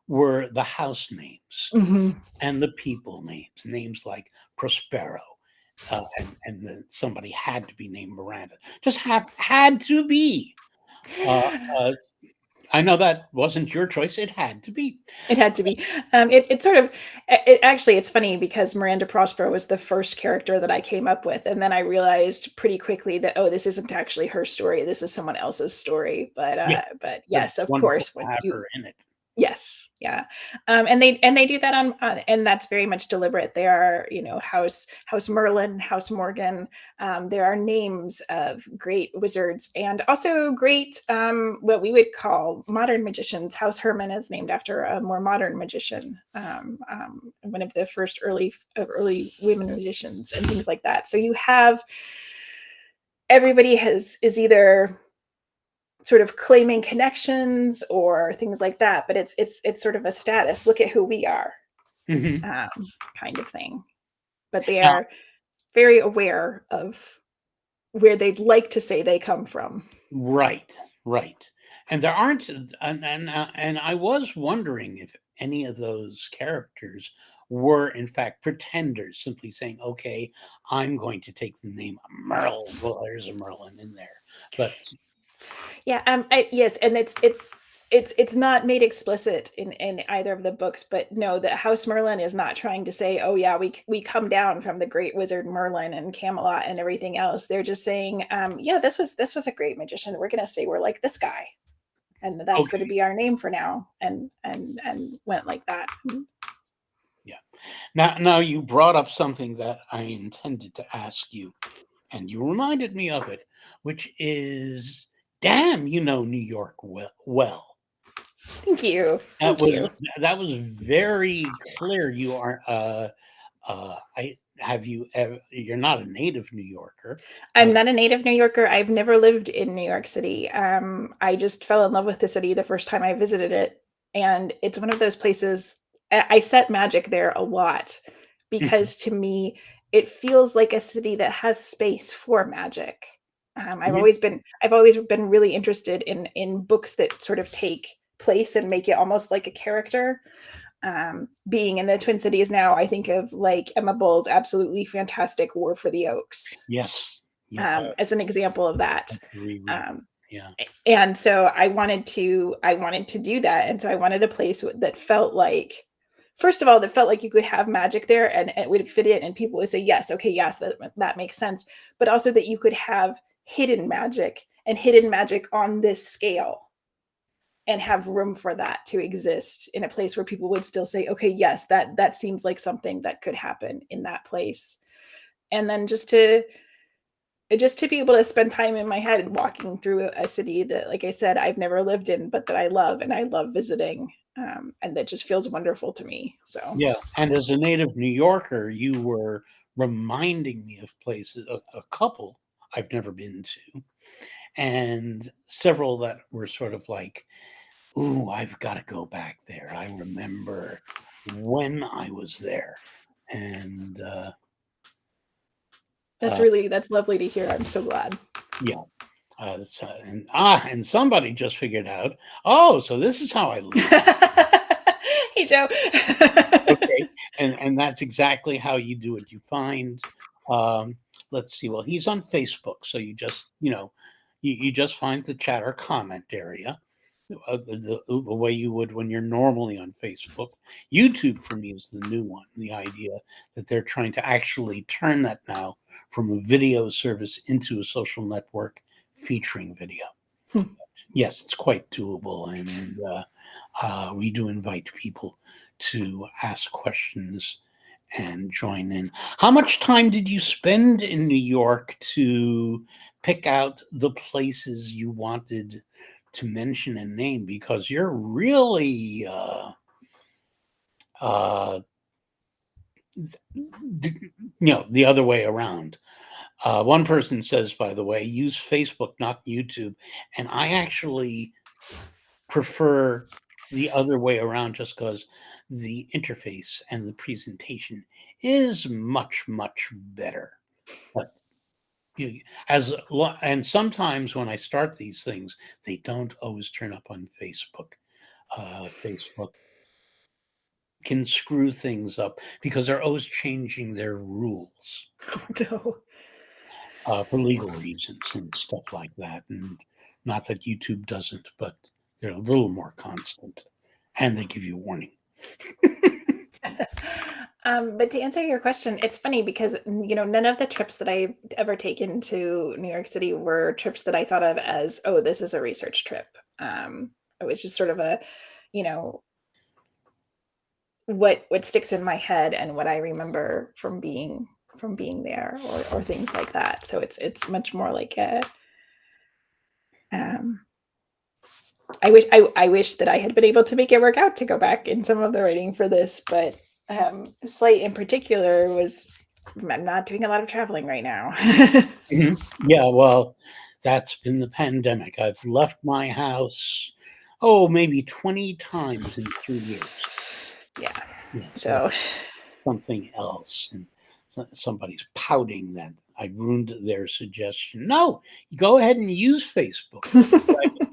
were the house names Mhm. and the people names like Prospero, and then somebody had to be named Miranda. Just had to be. Uh, uh, I know that wasn't your choice. It had to be. It had to be. It sort of, it actually, it's funny because Miranda Prospero was the first character that I came up with. And then I realized pretty quickly that, oh, this isn't actually her story. This is someone else's story. Yeah, But but yes, of wonderful course, to when have you, her in it. yes, yeah, and they do that and that's very much deliberate. There are, House Merlin, House Morgan. There are names of great wizards and also great, what we would call modern magicians. House Herman is named after a more modern magician, one of the first early women magicians and things like that. So you have everybody is either sort of claiming connections or things like that, but it's sort of a status. Look at who we are, Mhm. um, kind of thing. But they Now, are very aware of where they'd like to say they come from. right, right. And there aren't, and I was wondering if any of those characters were in fact pretenders, simply saying, "Okay, I'm going to take the name Merle." Well, there's a Merlin in there, but Yeah, yes, and it's not made explicit in either of the books, but no, the House Merlin is not trying to say, "Oh yeah, we come down from the great wizard Merlin and Camelot and everything else." They're just saying, "Yeah, this was a great magician. We're gonna say we're like this guy, and that's going to okay, be our name for now." And went like that. yeah. Now you brought up something that I intended to ask you, and you reminded me of it, which is, damn, you know New York well. Thank you, That thank was you. that was very clear. You are I have you ever, you're not a native New Yorker. I'm Uh, not a native New Yorker. I've never lived in New York City. I just fell in love with the city the first time I visited it, and it's one of those places. I set magic there a lot mhm, because to me, it feels like a city that has space for magic. mhm, I've always been really interested in books that sort of take place and make it almost like a character. Being in the Twin Cities now, I think of like Emma Bull's absolutely fantastic War for the Oaks, yes, yeah, as an example of that. reread. Um, Yeah, and so I wanted to do that, and so I wanted a place that felt like, first of all, that felt like you could have magic there, and it would fit in, and people would say, "Yes, okay, yes, that makes sense," but also that you could have hidden magic on this scale, and have room for that to exist in a place where people would still say, "Okay, yes, that seems like something that could happen in that place." And then just to be able to spend time in my head walking through a city that, like I said, I've never lived in, but that I love and I love visiting, and that just feels wonderful to me. So yeah. And as a native New Yorker, you were reminding me of places, a couple I've never been to, and several that were sort of like, "Ooh, I've got to go back there. I remember when I was there," and uh, that's lovely to hear. I'm so glad. yeah. And somebody just figured out, so this is how I leave. Hey, Joe. Okay, and that's exactly how you do it. You find, um, let's see, well, he's on Facebook, so you just, you just find the chat or comment area, the way you would when you're normally on Facebook. YouTube for me is the new one. The idea that they're trying to actually turn that now from a video service into a social network featuring video. Yes, it's quite doable, and we do invite people to ask questions and join in. How much time did you spend in New York to pick out the places you wanted to mention and name? Because you're really, uh, the other way around. One person says, by the way, use Facebook, not YouTube. And I actually prefer the other way around just because the interface and the presentation is much, much better. But you, and sometimes when I start these things, they don't always turn up on Facebook. Facebook can screw things up because they're always changing their rules Oh, no. for legal reasons and stuff like that. And not that YouTube doesn't, but they're a little more constant and they give you warning. But to answer your question, it's funny because none of the trips that I've ever taken to New York City were trips that I thought of as, oh, this is a research trip. It was just sort of a, you know, what sticks in my head and what I remember from being there, or things like that. So it's much more like a, um, I wish that I had been able to make it work out to go back in some of the writing for this, but Slate in particular was, I'm not doing a lot of traveling right now. Mhm. Yeah, well, that's been the pandemic. I've left my house, maybe 20 times in 3 years. Yeah. Yeah, so So something else. And somebody's pouting that I ruined their suggestion. No, you go ahead and use Facebook.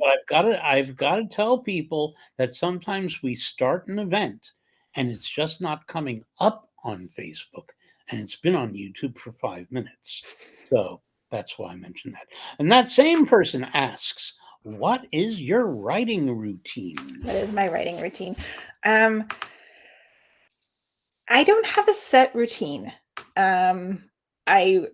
But I've got to tell people that sometimes we start an event and it's just not coming up on Facebook, and it's been on YouTube for 5 minutes. So that's why I mentioned that. And that same person asks, "What is your writing routine?" What is my writing routine? I don't have a set routine. I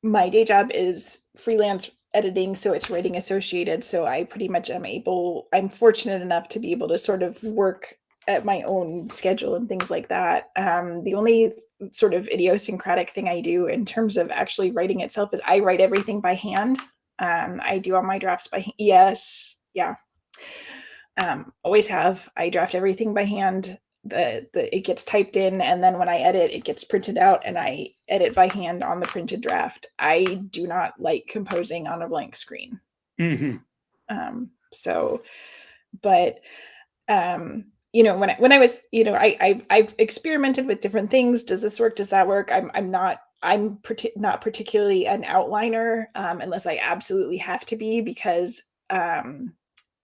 My day job is freelance editing, so it's writing associated. So I pretty much I'm fortunate enough to be able to sort of work at my own schedule and things like that. The only sort of idiosyncratic thing I do in terms of actually writing itself is I write everything by hand. I do all my drafts by yes, yeah. Always have. I draft everything by hand. It gets typed in, and then when I edit, it gets printed out, and I edit by hand on the printed draft. I do not like composing on a blank screen. Hmm. So, but when I was, I've experimented with different things. Does this work? Does that work? Not particularly an outliner, unless I absolutely have to be, because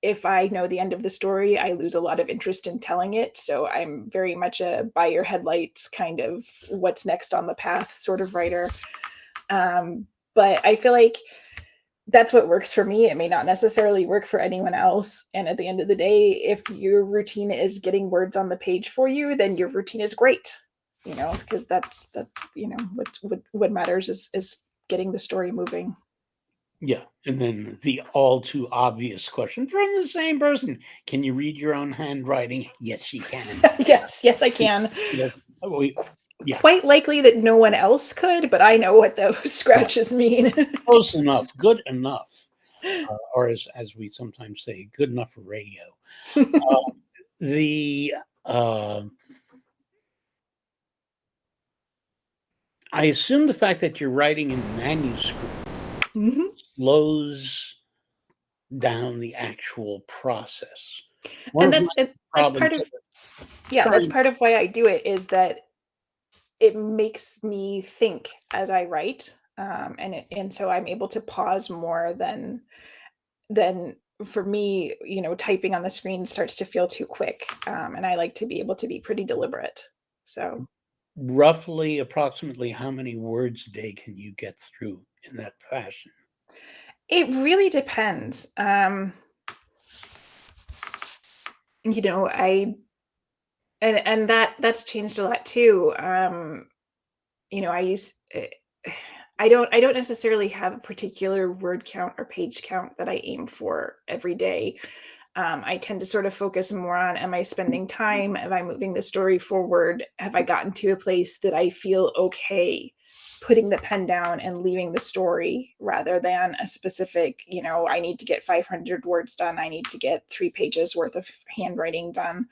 if I know the end of the story, I lose a lot of interest in telling it. So I'm very much a by your headlights kind of what's next on the path sort of writer. But I feel like that's what works for me. It may not necessarily work for anyone else. And at the end of the day, if your routine is getting words on the page for you, then your routine is great. Because that's what matters is getting the story moving. Yeah. And then the all too obvious question from the same person: can you read your own handwriting? Yes, you can. Yes, I can. Yes. Yeah. Quite likely that no one else could, but I know what those scratches mean. Close enough, good enough, or as we sometimes say, good enough for radio. The I assume the fact that you're writing in manuscript Mhm. slows down the actual process. One And of that's my it, that's problems. part of yeah, that's Sorry. part of why I do it, is that it makes me think as I write, and so I'm able to pause more than for me, typing on the screen starts to feel too quick, and I like to be able to be pretty deliberate. So Roughly, approximately, how many words a day can you get through in that fashion? it really depends. I and that's changed a lot too. I use I don't necessarily have a particular word count or page count that I aim for every day. I tend to sort of focus more on, am I spending time? Am I moving the story forward? Have I gotten to a place that I feel okay putting the pen down and leaving the story, rather than a specific, I need to get 500 words done. I need to get 3 pages worth of handwriting done.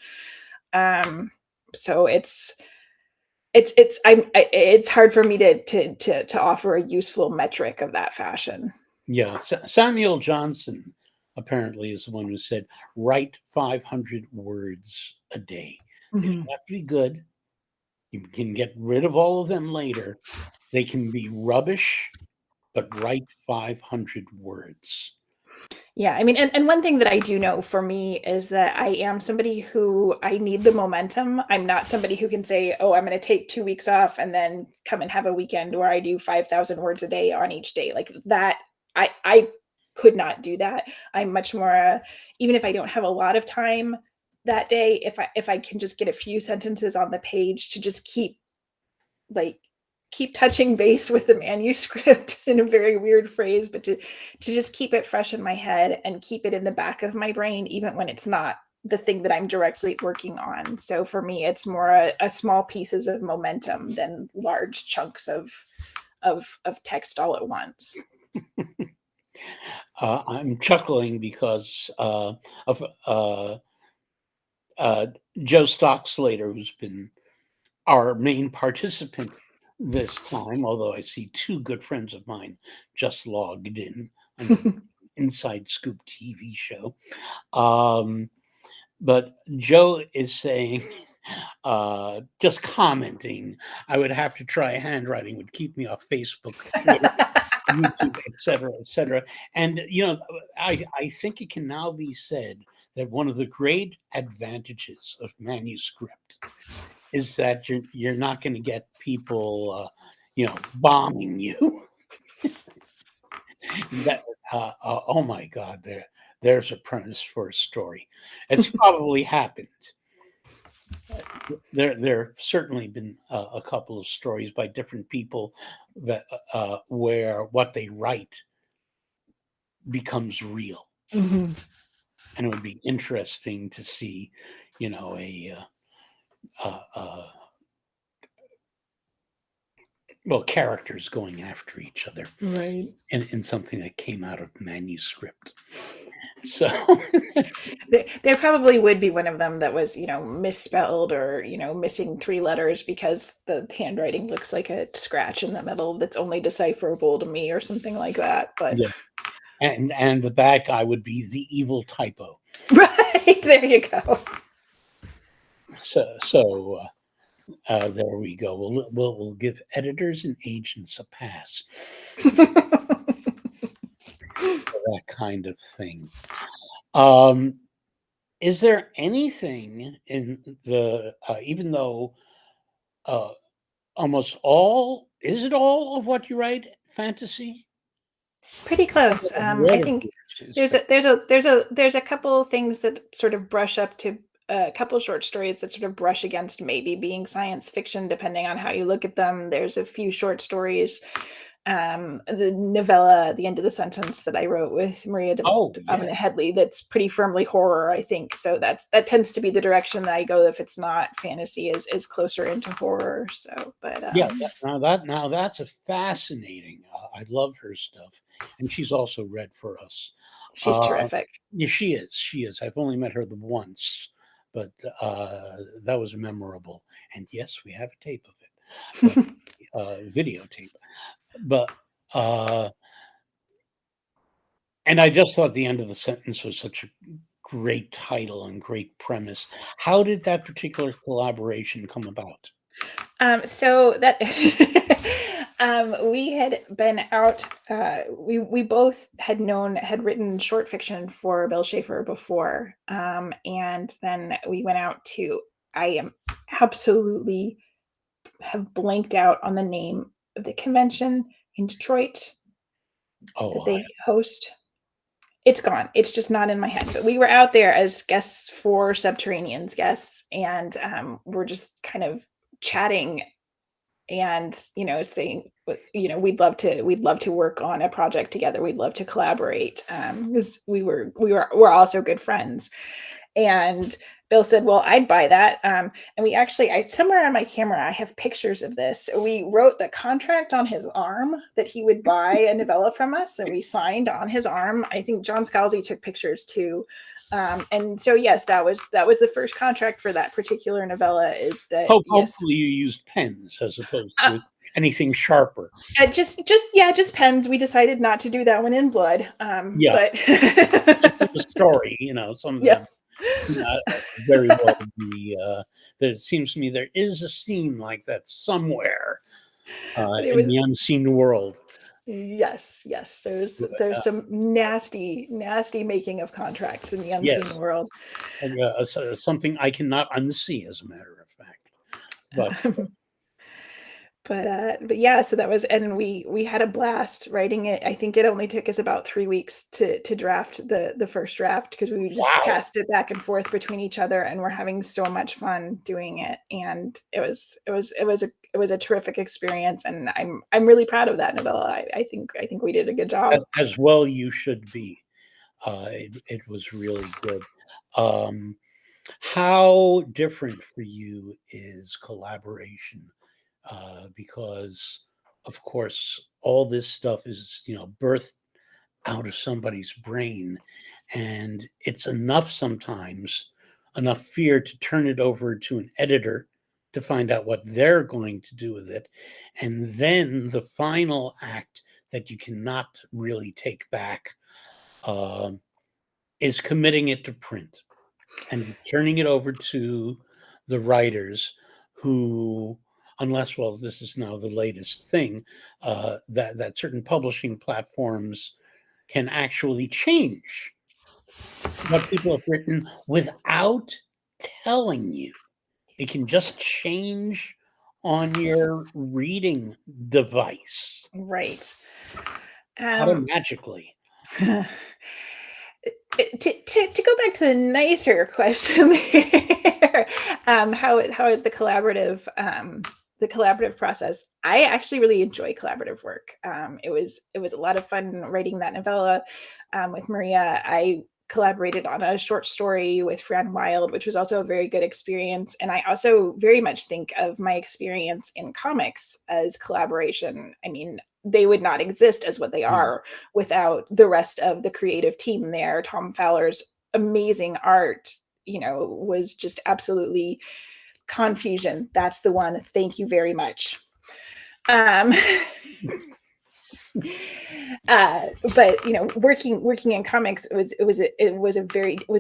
So it's hard for me to offer a useful metric of that fashion. Yeah, Samuel Johnson apparently is the one who said, "Write 500 words a day. They Mhm. don't have to be good. You can get rid of all of them later. They can be rubbish, but write 500 words." Yeah, I mean, and one thing that I do know for me is that I am somebody who I need the momentum. I'm not somebody who can say, "Oh, I'm going to take 2 weeks off and then come and have a weekend where I do 5,000 words a day on each day." Like that, I could not do that. I'm much more, even if I don't have a lot of time that day, if I can just get a few sentences on the page to just like keep touching base with the manuscript in a very weird phrase, but to just keep it fresh in my head and keep it in the back of my brain, even when it's not the thing that I'm directly working on. So for me, it's more a small pieces of momentum than large chunks of text all at once. I'm chuckling because of uh, Joe Stockslater, who's been our main participant this time, although I see two good friends of mine just logged in under Inside Scoop TV show. Um, but Joe is saying, just commenting, I would have to try handwriting, would keep me off Facebook, Twitter, YouTube, et cetera, et cetera. And I think it can now be said that one of the great advantages of manuscript is that you're not going to get people, bombing you. That oh my God, there's a premise for a story. It's probably happened. There certainly been a couple of stories by different people that where what they write becomes real, Mhm. and it would be interesting to see, a well, characters going after each other Right. in something that came out of manuscript. So There probably would be one of them that was, misspelled or, missing 3 letters because the handwriting looks like a scratch in the middle that's only decipherable to me or something like that. But yeah, and the bad guy would be the evil typo. right, there you go. So there we go. We'll give editors and agents a pass for that kind of thing. Is there anything in the even though uh, almost all is it all of what you write fantasy? Pretty close. I've read I of think yours is there's a couple things that sort of brush up to a couple short stories that sort of brush against maybe being science fiction, depending on how you look at them. There's a few short stories, the novella, The End of the Sentence, that I wrote with Maria oh Domina yes, Headley, that's pretty firmly horror, I think. So that tends to be the direction that I go if it's not fantasy, is closer into horror. So, but yeah. Now that's a fascinating. I love her stuff, and she's also read for us. she's Uh, terrific. yeah, she is. She is. I've only met her the once, but that was memorable. And yes, we have a tape of it, but videotape. But uh, and I just thought the end of the sentence was such a great title and great premise. How did that particular collaboration come about? So that we had been out. We both had written short fiction for Bill Schaefer before, and then we went out to. I am absolutely have blanked out on the name of the convention in Detroit that Oh, they host. It's gone. It's just not in my head. But we were out there as guests for Subterranean's guests, and we're just kind of chatting and saying we'd love to work on a project together, we'd love to collaborate, because we're also good friends. And Bill said, well, I'd buy that. And we actually, I somewhere on my camera I have pictures of this. We wrote the contract on his arm that he would buy a novella from us, and we signed on his arm. I think John Scalzi took pictures too. And so yes, that was the first contract for that particular novella, is that yes. hopefully you used pens as opposed uh, to anything sharper. just pens. We decided not to do that one in blood. Yeah, But it's in the story. Some of yeah, them very well be. There seems to me there is a scene like that somewhere but it in was the unseen world. yes. There's some nasty making of contracts in the Yes, unseen world. something I cannot unsee, as a matter of fact. But But yeah, so that was, and we had a blast writing it. I think it only took us about 3 weeks to draft the first draft, because we just wow, passed it back and forth between each other, and we're having so much fun doing it. And it was a terrific experience, and I'm really proud of that novella. I think we did a good job. as well you should be. It was really good. Um, how different for you is collaboration? Because, of course, all this stuff is, birthed out of somebody's brain. And it's enough sometimes, enough fear to turn it over to an editor to find out what they're going to do with it. And then the final act that you cannot really take back um, is committing it to print and turning it over to the writers who unless, well, this is now the latest thing, that certain publishing platforms can actually change what people have written without telling you. It can just change on your reading device Right. automatically. To go back to the nicer question there, how is the collaborative process? I actually really enjoy collaborative work. It was a lot of fun writing that novella with Maria. I collaborated on a short story with Fran Wild, which was also a very good experience. And I also very much think of my experience in comics as collaboration. I mean, they would not exist as what they are without the rest of the creative team there. Tom Fowler's amazing art, was just absolutely confusion. That's the one. Thank you very much. But working in comics was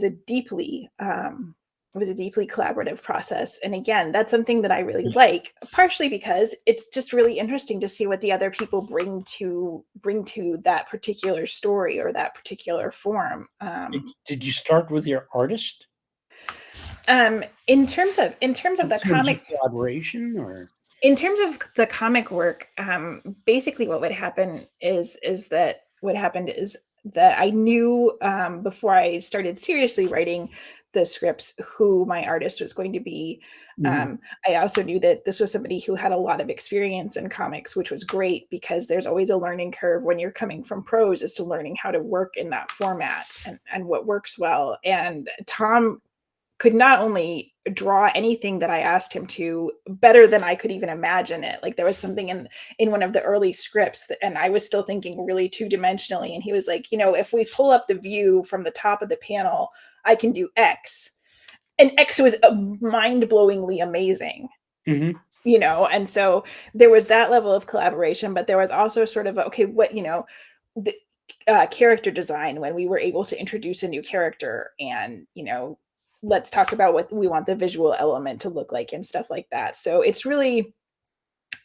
a deeply collaborative process. And again, that's something that I really like, partially because it's just really interesting to see what the other people bring to that particular story or that particular form. Did you start with your artist? In terms of the comic collaboration, or in terms of the comic work, basically what happened is that I knew before I started seriously writing the scripts who my artist was going to be. I also knew that this was somebody who had a lot of experience in comics, which was great because there's always a learning curve when you're coming from prose as to learning how to work in that format and what works well. And Tom could not only draw anything that I asked him to better than I could even imagine it. Like there was something in one of the early scripts and I was still thinking really two-dimensionally. And he was like, if we pull up the view from the top of the panel, I can do X. And X was mind-blowingly amazing. And so there was that level of collaboration, but there was also sort of, okay, what, the character design when we were able to introduce a new character and, let's talk about what we want the visual element to look like and stuff like that. So it's really,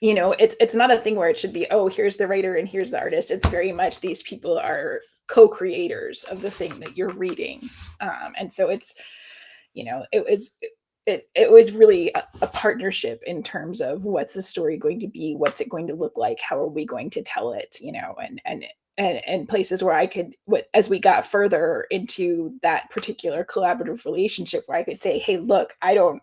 it's not a thing where it should be, oh, here's the writer and here's the artist. It's very much these people are co-creators of the thing that you're reading. And so it's, it was really a partnership in terms of what's the story going to be, what's it going to look like, how are we going to tell it, and places where I could, as we got further into that particular collaborative relationship, where I could say, hey, look, I'm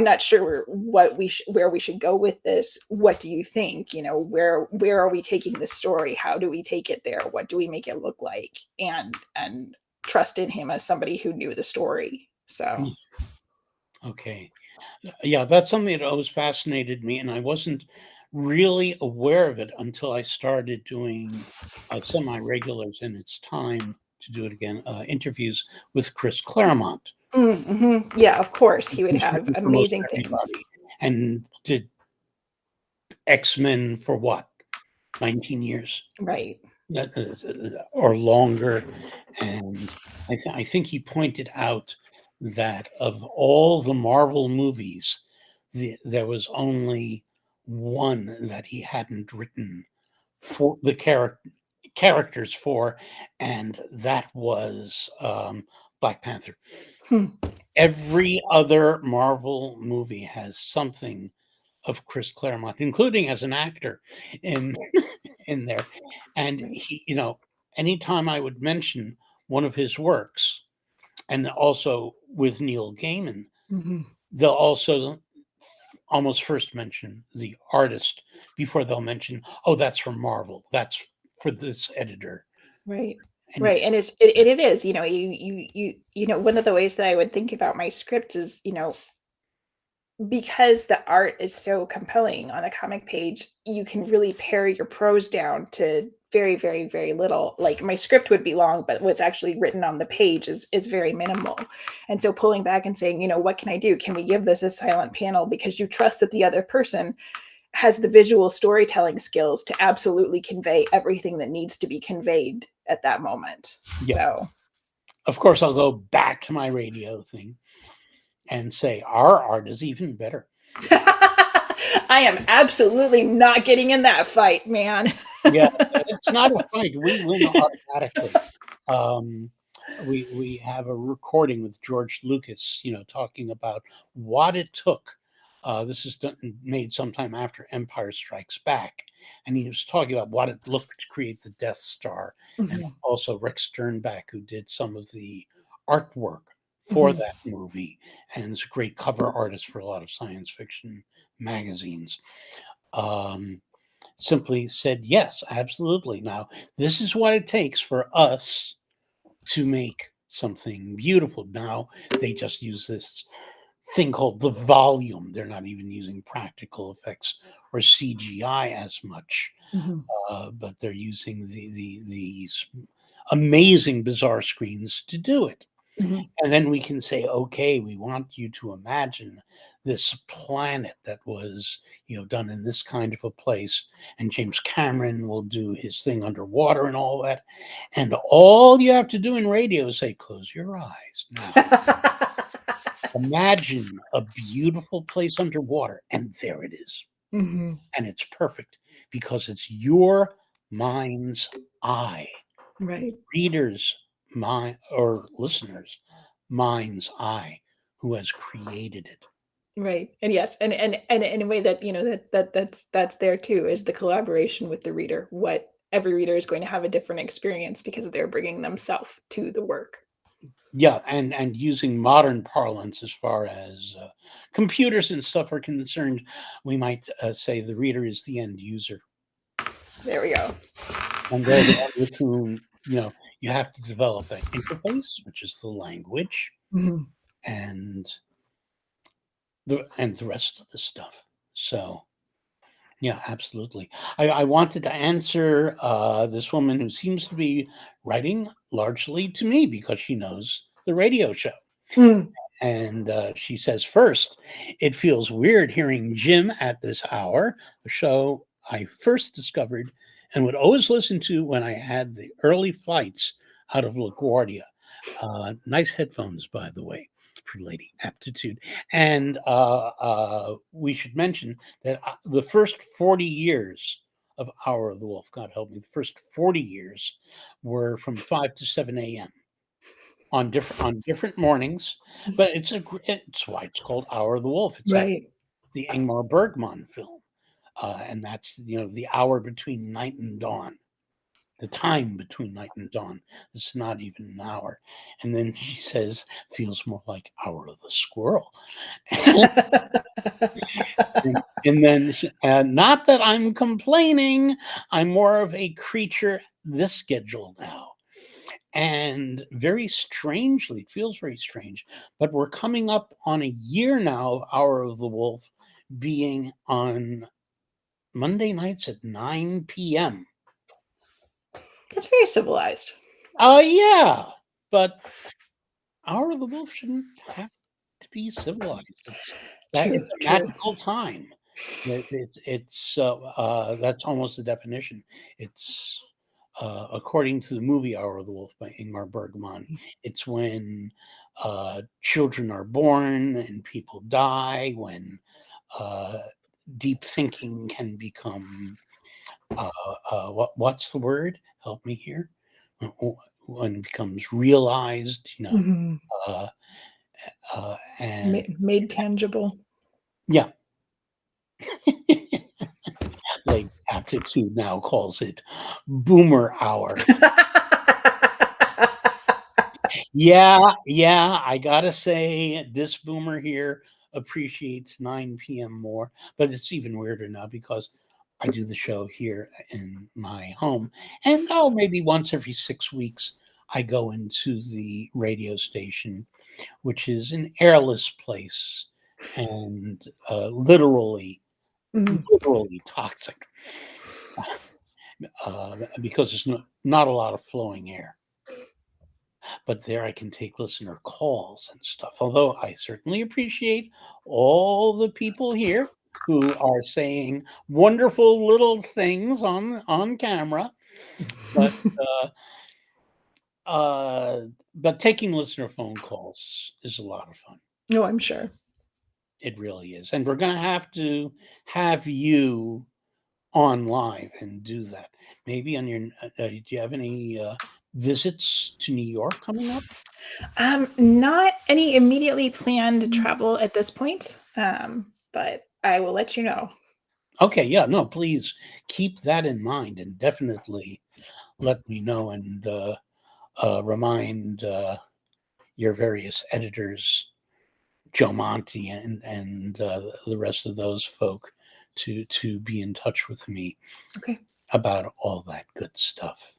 not sure where we should go with this. What do you think? Where are we taking this story? How do we take it there? What do we make it look like? And trust in him as somebody who knew the story. So. Okay. Yeah, that's something that always fascinated me, and I wasn't really aware of it until I started doing semi-regulars, and it's time to do it again, interviews with Chris Claremont. Yeah, of course. He would have amazing things. And did X-Men for what? 19 years? Right. Or longer. And I think he pointed out that of all the Marvel movies, there was only one that he hadn't written for the characters for, and that was Black Panther. Every other Marvel movie has something of Chris Claremont, including as an actor in there. And he, anytime I would mention one of his works, and also with Neil Gaiman, they'll also almost first mention the artist before they'll mention, oh, that's from Marvel. That's for this editor. Right. Right. And it is, one of the ways that I would think about my script is, because the art is so compelling on a comic page, you can really pare your prose down to very, very, very little. Like my script would be long, but what's actually written on the page is very minimal. And so pulling back and saying, what can I do? Can we give this a silent panel? Because you trust that the other person has the visual storytelling skills to absolutely convey everything that needs to be conveyed at that moment. Yeah. So, of course, I'll go back to my radio thing and say our art is even better. I am absolutely not getting in that fight, man. Yeah, it's not a fight. We win automatically. Um, we have a recording with George Lucas, talking about what it took. This is made sometime after Empire Strikes Back, and he was talking about what it looked to create the Death Star, and Mhm, also Rick Sternbach, who did some of the artwork for mhm. that movie, and is a great cover artist for a lot of science fiction magazines. Um, Simply said, yes, absolutely. Now, this is what it takes for us to make something beautiful. Now, they just use this thing called the volume. They're not even using practical effects or CGI as much, Mhm, but they're using these amazing, bizarre screens to do it. mhm. And then we can say, okay, we want you to imagine this planet that was, done in this kind of a place. And James Cameron will do his thing underwater and all that. And all you have to do in radio is say, close your eyes. Now, imagine a beautiful place underwater. And there it is. Mhm. And it's perfect because it's your mind's eye, Right, reader's mind or listener's mind's eye who has created it. right. And yes, and in a way that, that's there too, is the collaboration with the reader. What every reader is going to have a different experience because they're bringing themselves to the work. Yeah, and using modern parlance as far as computers and stuff are concerned, we might say the reader is the end user, There we go. and they're the one with whom you have to develop an interface, which is the language, Mhm. and the rest of the stuff. So yeah, absolutely. I wanted to answer this woman who seems to be writing largely to me because she knows the radio show. Mm. And she says, first, it feels weird hearing Jim at this hour, the show I first discovered and would always listen to when I had the early flights out of LaGuardia. Nice headphones, by the way, for Lady Aptitude. And we should mention that the first 40 years of Hour of the Wolf, God help me, the first 40 years were from 5 to 7 a.m. On different mornings, but it's why it's called Hour of the Wolf. It's after Right. the Ingmar Bergman film, and that's the hour between night and dawn, the time between night and dawn. It's not even an hour. And then she says, feels more like Hour of the Squirrel. And then, not that I'm complaining, I'm more of a creature this schedule now. And very strangely, it feels very strange, but we're coming up on a year now of Hour of the Wolf being on Monday nights at 9 p.m. That's very civilized. Yeah, but Hour of the Wolf shouldn't have to be civilized. It's True, a true. magical time. That's almost the definition. It's according to the movie Hour of the Wolf by Ingmar Bergman. It's when children are born and people die. When uh, deep thinking can become what's the word? Help me here. When it becomes realized, Mhm. uh, and Made tangible. yeah. Like Aptitude now calls it boomer hour. Yeah, I gotta say this boomer here appreciates 9 p.m. more, but it's even weirder now because I do the show here in my home, and maybe once every 6 weeks I go into the radio station, which is an airless place and Mhm. literally toxic because there's not a lot of flowing air. But there I can take listener calls and stuff. Although I certainly appreciate all the people here who are saying wonderful little things on camera, but uh, uh, but taking listener phone calls is a lot of fun. No, I'm sure. It really is. And we're going to have you on live and do that. Maybe on your, do you have any visits to New York coming up? Not any immediately planned travel at this point, but I will let you know. Okay, yeah, no, please keep that in mind and definitely let me know and remind your various editors, Joe Monty and the rest of those folk, to be in touch with me Okay. about all that good stuff.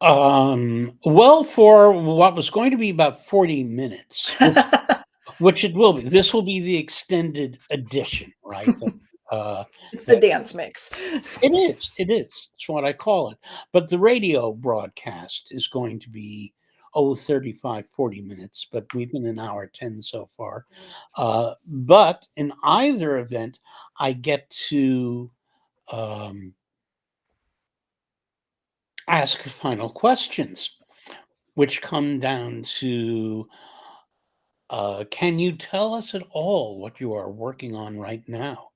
Well, for what was going to be about 40 minutes, which it will be, this will be the extended edition, right? It's the That dance mix. it is. It is. It's what I call it. But the radio broadcast is going to be 35, 40 minutes, but we've been an hour 10 so far. But in either event, I get to um, ask final questions, which come down to can you tell us at all what you are working on right now?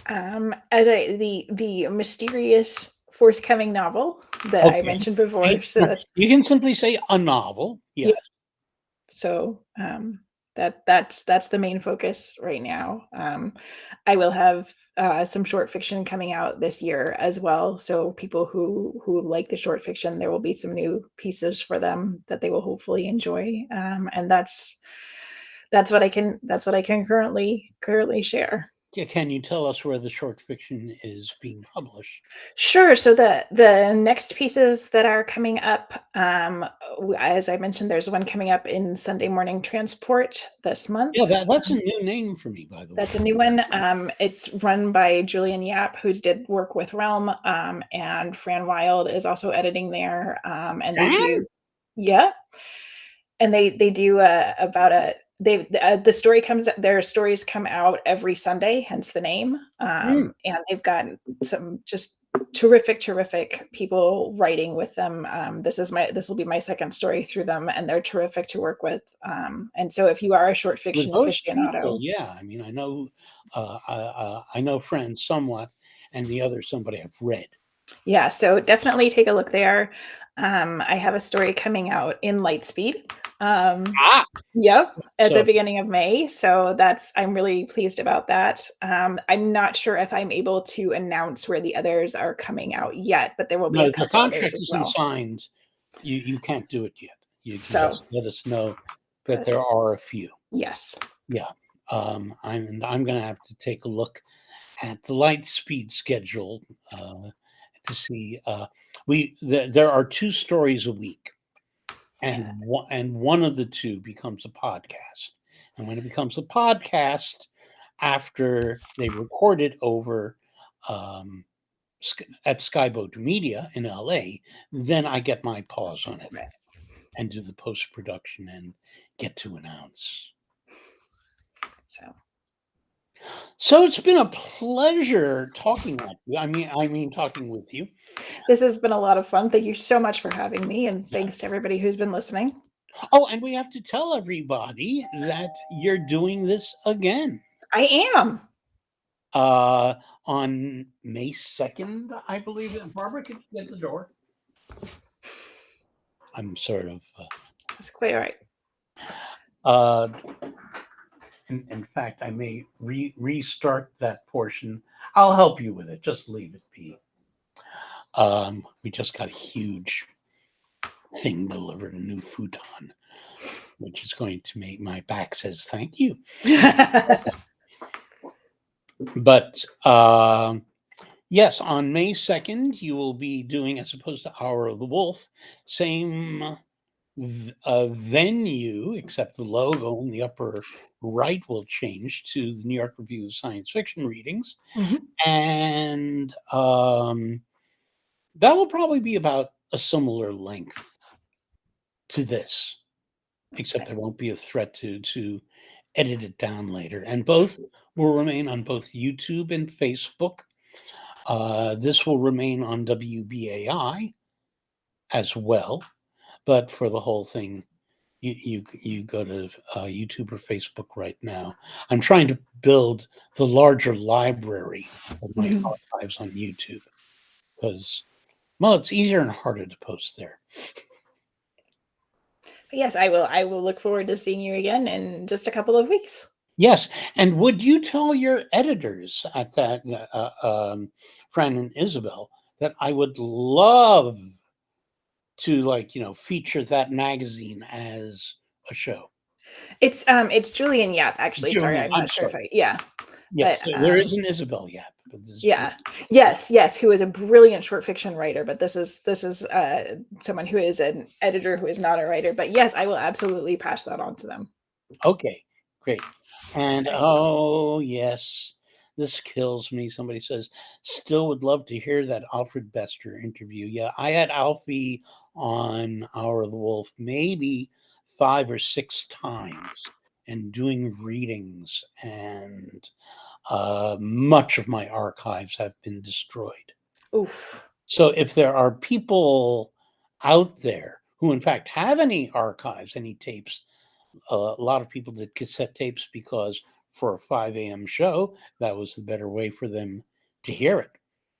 As the mysterious forthcoming novel that I Okay. mentioned before. So that's You can simply say a novel. yeah. Yes. So that's the main focus right now. I will have some short fiction coming out this year as well. So people who like the short fiction, there will be some new pieces for them that they will hopefully enjoy. And that's what I can currently share. Yeah, can you tell us where the short fiction is being published? Sure. So the next pieces that are coming up, as I mentioned, there's one coming up in Sunday Morning Transport this Yeah, month. that's a new name for me, by the way. That's a new one. It's run by Julian Yap, who did work with Realm, and Fran Wild is also editing there. And they Fran? do, yeah, and they do about a they the story comes their stories come out every Sunday, hence the name. Mm. And they've got some just terrific people writing with them. This will be my second story through them, and they're terrific to work with. And so if you are a short With fiction those people, aficionado, yeah. I mean, I know Fran somewhat, and the other somebody I've read. yeah, so definitely take a look there. I have a story coming out in Lightspeed. Um, Ah, yep, at the so beginning of May. So I'm really pleased about that. I'm not sure if I'm able to announce where the others are coming out yet, but there will be no, a the couple others contract as isn't well. signed. You can't do it yet. You can So, just let us know that but there are a few. yes. Yeah. I'm going to have to take a look at the light speed schedule to see. There are 2 stories a week, Yeah. and one of the 2 becomes a podcast. And when it becomes a podcast, after they record it over um, at Skyboat Media in LA, then I get my paws on it Right. and do the post production and get to announce. So So it's been a pleasure talking with you. Talking with you. this has been a lot of fun. Thank you so much for having me, and thanks to everybody who's been listening. Oh, and we have to tell everybody that you're doing this again I am. on May 2nd, I believe. Barbara, could you get the door? I'm sort of. That's quite all right. Uh, in fact, I may restart that portion. I'll help you with it. Just leave it be. We just got a huge thing delivered, a new futon, which is going to make my back says thank you. But yes, on May 2nd, you will be doing, as opposed to Hour of the Wolf, same venue, except the logo in the upper right will change to the New York Review of Science Fiction readings. Mhm. And that will probably be about a similar length to this, except there won't be a threat to edit it down later. And both will remain on both YouTube and Facebook. This will remain on WBAI as well, but for the whole thing, you go to YouTube or Facebook right now. I'm trying to build the larger library of my Mhm. archives on YouTube because, well, it's easier and harder to post there. Yes, I will look forward to seeing you again in just a couple of weeks. Yes, and would you tell your editors at that, Fran and Isabel, that I would love to, like, feature that magazine as a show? It's Julian Yap, actually. Sorry, Julian, I'm I'm not sure if sorry. I yeah. Yes, But there is an Isabel Yap, but this is yeah. Yes, yes, who is a brilliant short fiction writer, but this is someone who is an editor who is not a writer. But yes, I will absolutely pass that on to them. okay, great. And Okay. oh yes, this kills me. Somebody says, still would love to hear that Alfred Bester interview. Yeah, I had Alfie on Hour of the Wolf maybe 5 or 6 times and doing readings, and much of my archives have been destroyed. Oof. So if there are people out there who, in fact, have any archives, any tapes, a lot of people did cassette tapes because for a 5 a.m. show, that was the better way for them to hear it,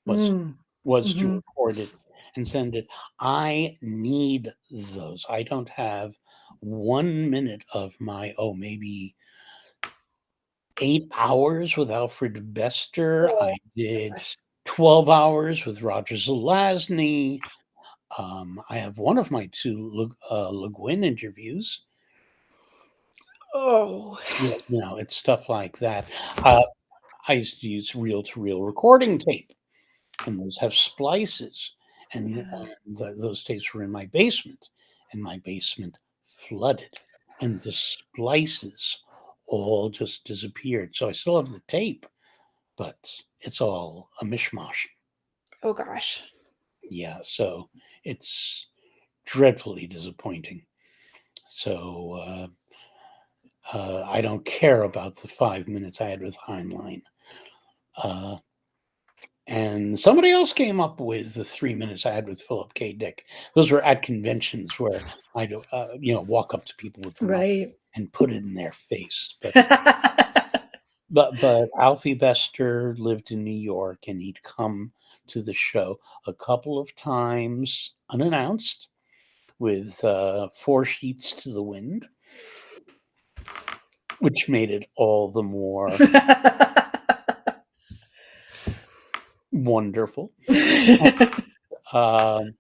was Mm. was to Mhm. record it and send it. I need those. I don't have 1 minute of my, maybe 8 hours with Alfred Bester. Oh I did gosh. 12 hours with Roger Zelazny. I have one of my two Le Guin interviews. Oh. It's stuff like that. Uh, I used to use reel-to-reel recording tape, and those have splices, and, Yeah. those tapes were in my basement, and my basement flooded, and the splices all just disappeared. So I still have the tape, but it's all a mishmash. Oh gosh. Yeah, so it's dreadfully disappointing. So I don't care about the 5 minutes I had with Heinlein. Uh, and somebody else came up with the 3 minutes I had with Philip K. Dick. Those were at conventions where I'd walk up to people with the mic Right. and put it in their face. But Alfie Bester lived in New York, and he'd come to the show a couple of times unannounced with 4 sheets to the wind, which made it all the more wonderful. Um,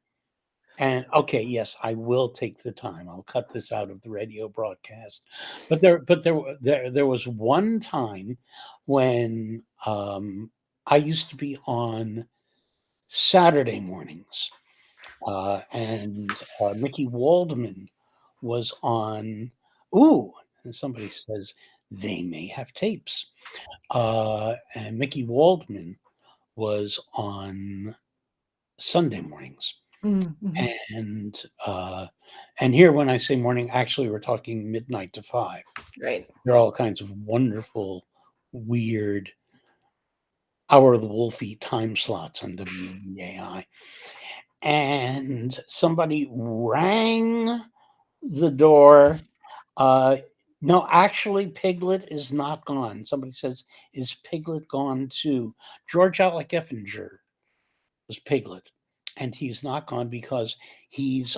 and okay, yes, I will take the time. I'll cut this out of the radio broadcast. But there was one time when I used to be on Saturday mornings, and Mickey Waldman was on. Ooh, and somebody says they may have tapes. And Mickey Waldman was on Sunday mornings. Mm, mhm. And here, when I say morning, actually we're talking midnight to 5. Right. There are all kinds of wonderful, weird Hour of the Wolfie time slots on WBAI. And somebody rang the door. No, actually, Piglet is not gone. Somebody says, "Is Piglet gone too?" George Alec Effinger was Piglet, and he's not gone because he's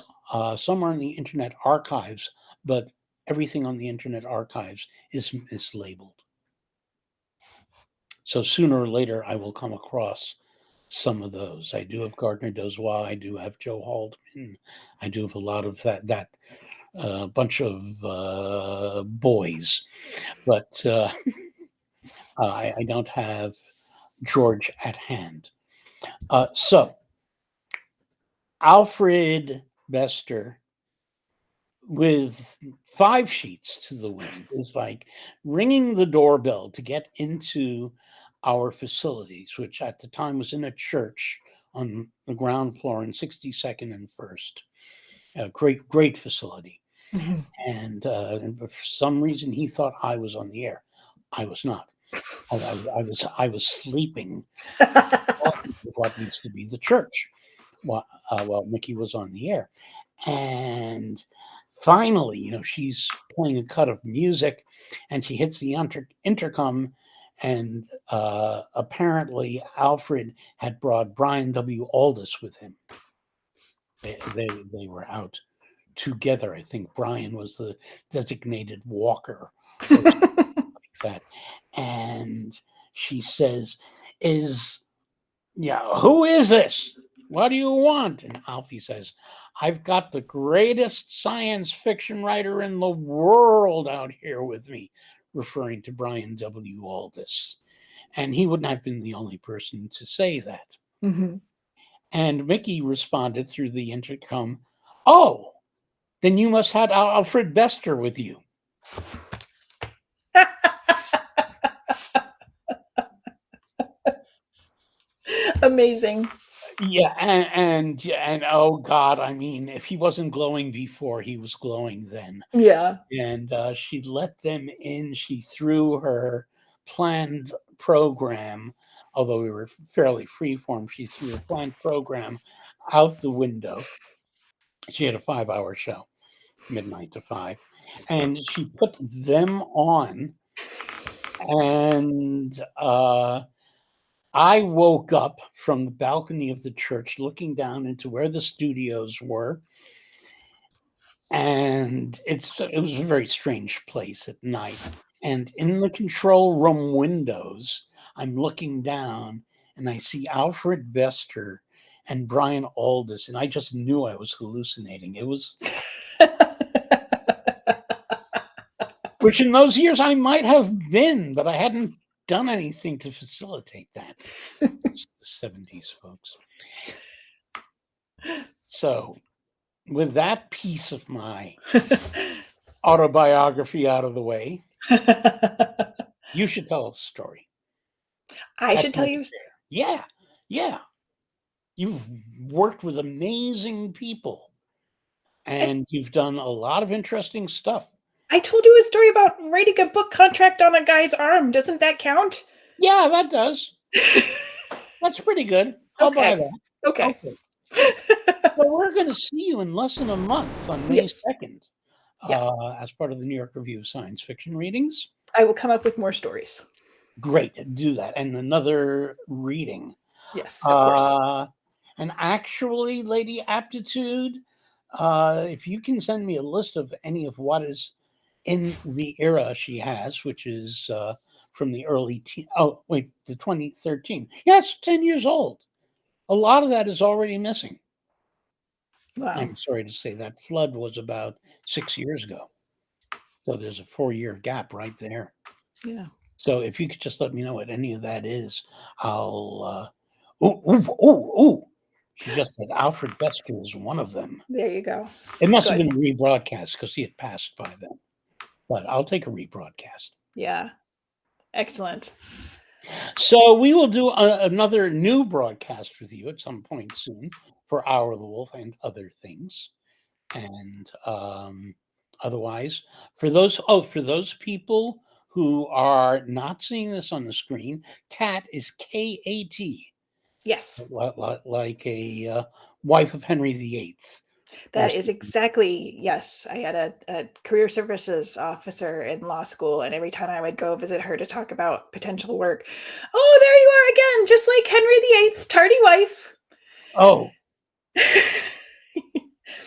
somewhere in the Internet Archives, but everything on the Internet Archives is mislabeled. So sooner or later, I will come across some of those. I do have Gardner Dozois. I do have Joe Haldeman. I do have a lot of that bunch of boys, but I don't have George at hand. So Alfred Bester with 5 sheets to the wind is like ringing the doorbell to get into our facilities, which at the time was in a church on the ground floor in 62nd and First. A great facility. Mhm. And for some reason, he thought I was on the air. I was not. I was sleeping in what used to be the church while Mickey was on the air. And finally, she's playing a cut of music, and she hits the intercom, and apparently Alfred had brought Brian W. Aldiss with him. They were out together. I think Brian was the designated walker or something like that. And she says, who is this? What do you want? And Alfie says, I've got the greatest science fiction writer in the world out here with me, referring to Brian W. Aldiss. And he wouldn't have been the only person to say that. Mm-hmm. And Mickey responded through the intercom, oh, then you must have Alfred Bester with you. Amazing. Yeah, and oh God, I mean, if he wasn't glowing before, he was glowing then. Yeah. And she let them in. She threw her planned program, although we were fairly freeform, she threw her planned program out the window. She had a 5-hour show, midnight to 5, and she put them on. And I woke up from the balcony of the church looking down into where the studios were. And it was a very strange place at night. And in the control room windows, I'm looking down and I see Alfred Bester and Brian Aldiss. And I just knew I was hallucinating. It was, which in those years I might have been, but I hadn't done anything to facilitate that. It's the 70s, folks. So, with that piece of my autobiography out of the way, you should tell a story. I should tell you. Yeah. You've worked with amazing people, and you've done a lot of interesting stuff. I told you a story about writing a book contract on a guy's arm. Doesn't that count? Yeah, that does. That's pretty good. I'll buy that. Okay. Well, we're going to see you in less than a month on May 2nd as part of the New York Review of Science Fiction readings. I will come up with more stories. Great. Do that. And another reading. Yes, of course. And actually, Lady Aptitude, if you can send me a list of any of what is in the era she has, which is from the early the 2013. Yeah, it's 10 years old. A lot of that is already missing. Wow. I'm sorry to say that Flood was about 6 years ago. So there's a 4-year gap right there. Yeah. So if you could just let me know what any of that is, I'll ooh. She just said Alfred Bester is one of them. There you go. It must have been rebroadcast because he had passed by then. But I'll take a rebroadcast. Yeah. Excellent. So we will do another new broadcast with you at some point soon for Hour of the Wolf and other things. And otherwise, for those people who are not seeing this on the screen, Kat is K-A-T. Yes. Like a wife of Henry VIII. That is exactly, yes. I had a career services officer in law school, and every time I would go visit her to talk about potential work, oh, there you are again, just like Henry VIII's tardy wife. Oh.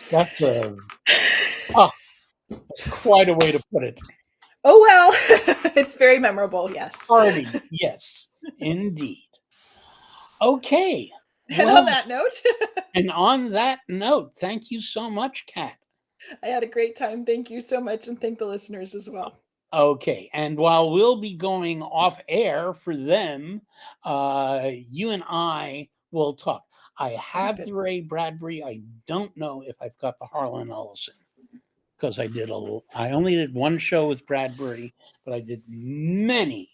That's quite a way to put it. Oh, well, it's very memorable, yes. Tardy, yes, indeed. Okay. And on that note, thank you so much, Kat. I had a great time. Thank you so much, and thank the listeners as well. Okay, and while we'll be going off air for them, you and I will talk. I have the Ray Bradbury. I don't know if I've got the Harlan Ellison, because I only did one show with Bradbury, but I did many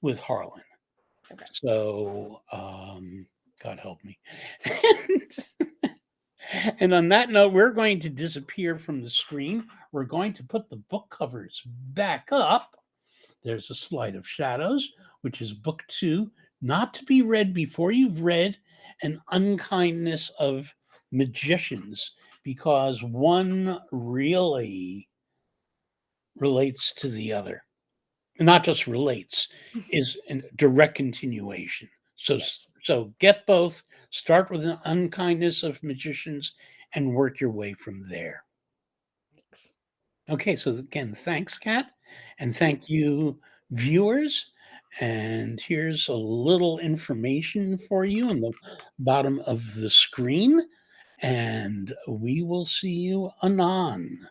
with Harlan. Okay. So, God help me. And on that note, we're going to disappear from the screen. We're going to put the book covers back up. There's a Slide of Shadows, which is book 2, not to be read before you've read An Unkindness of Magicians, because one really relates to the other. Not just relates, is a direct continuation. So Yes. so get both, start with an unkindness of magicians and work your way from there. Thanks. Okay, so again, thanks, Kat, and Yeah. thank you, viewers. And here's a little information for you on the bottom of the screen, and we will see you anon.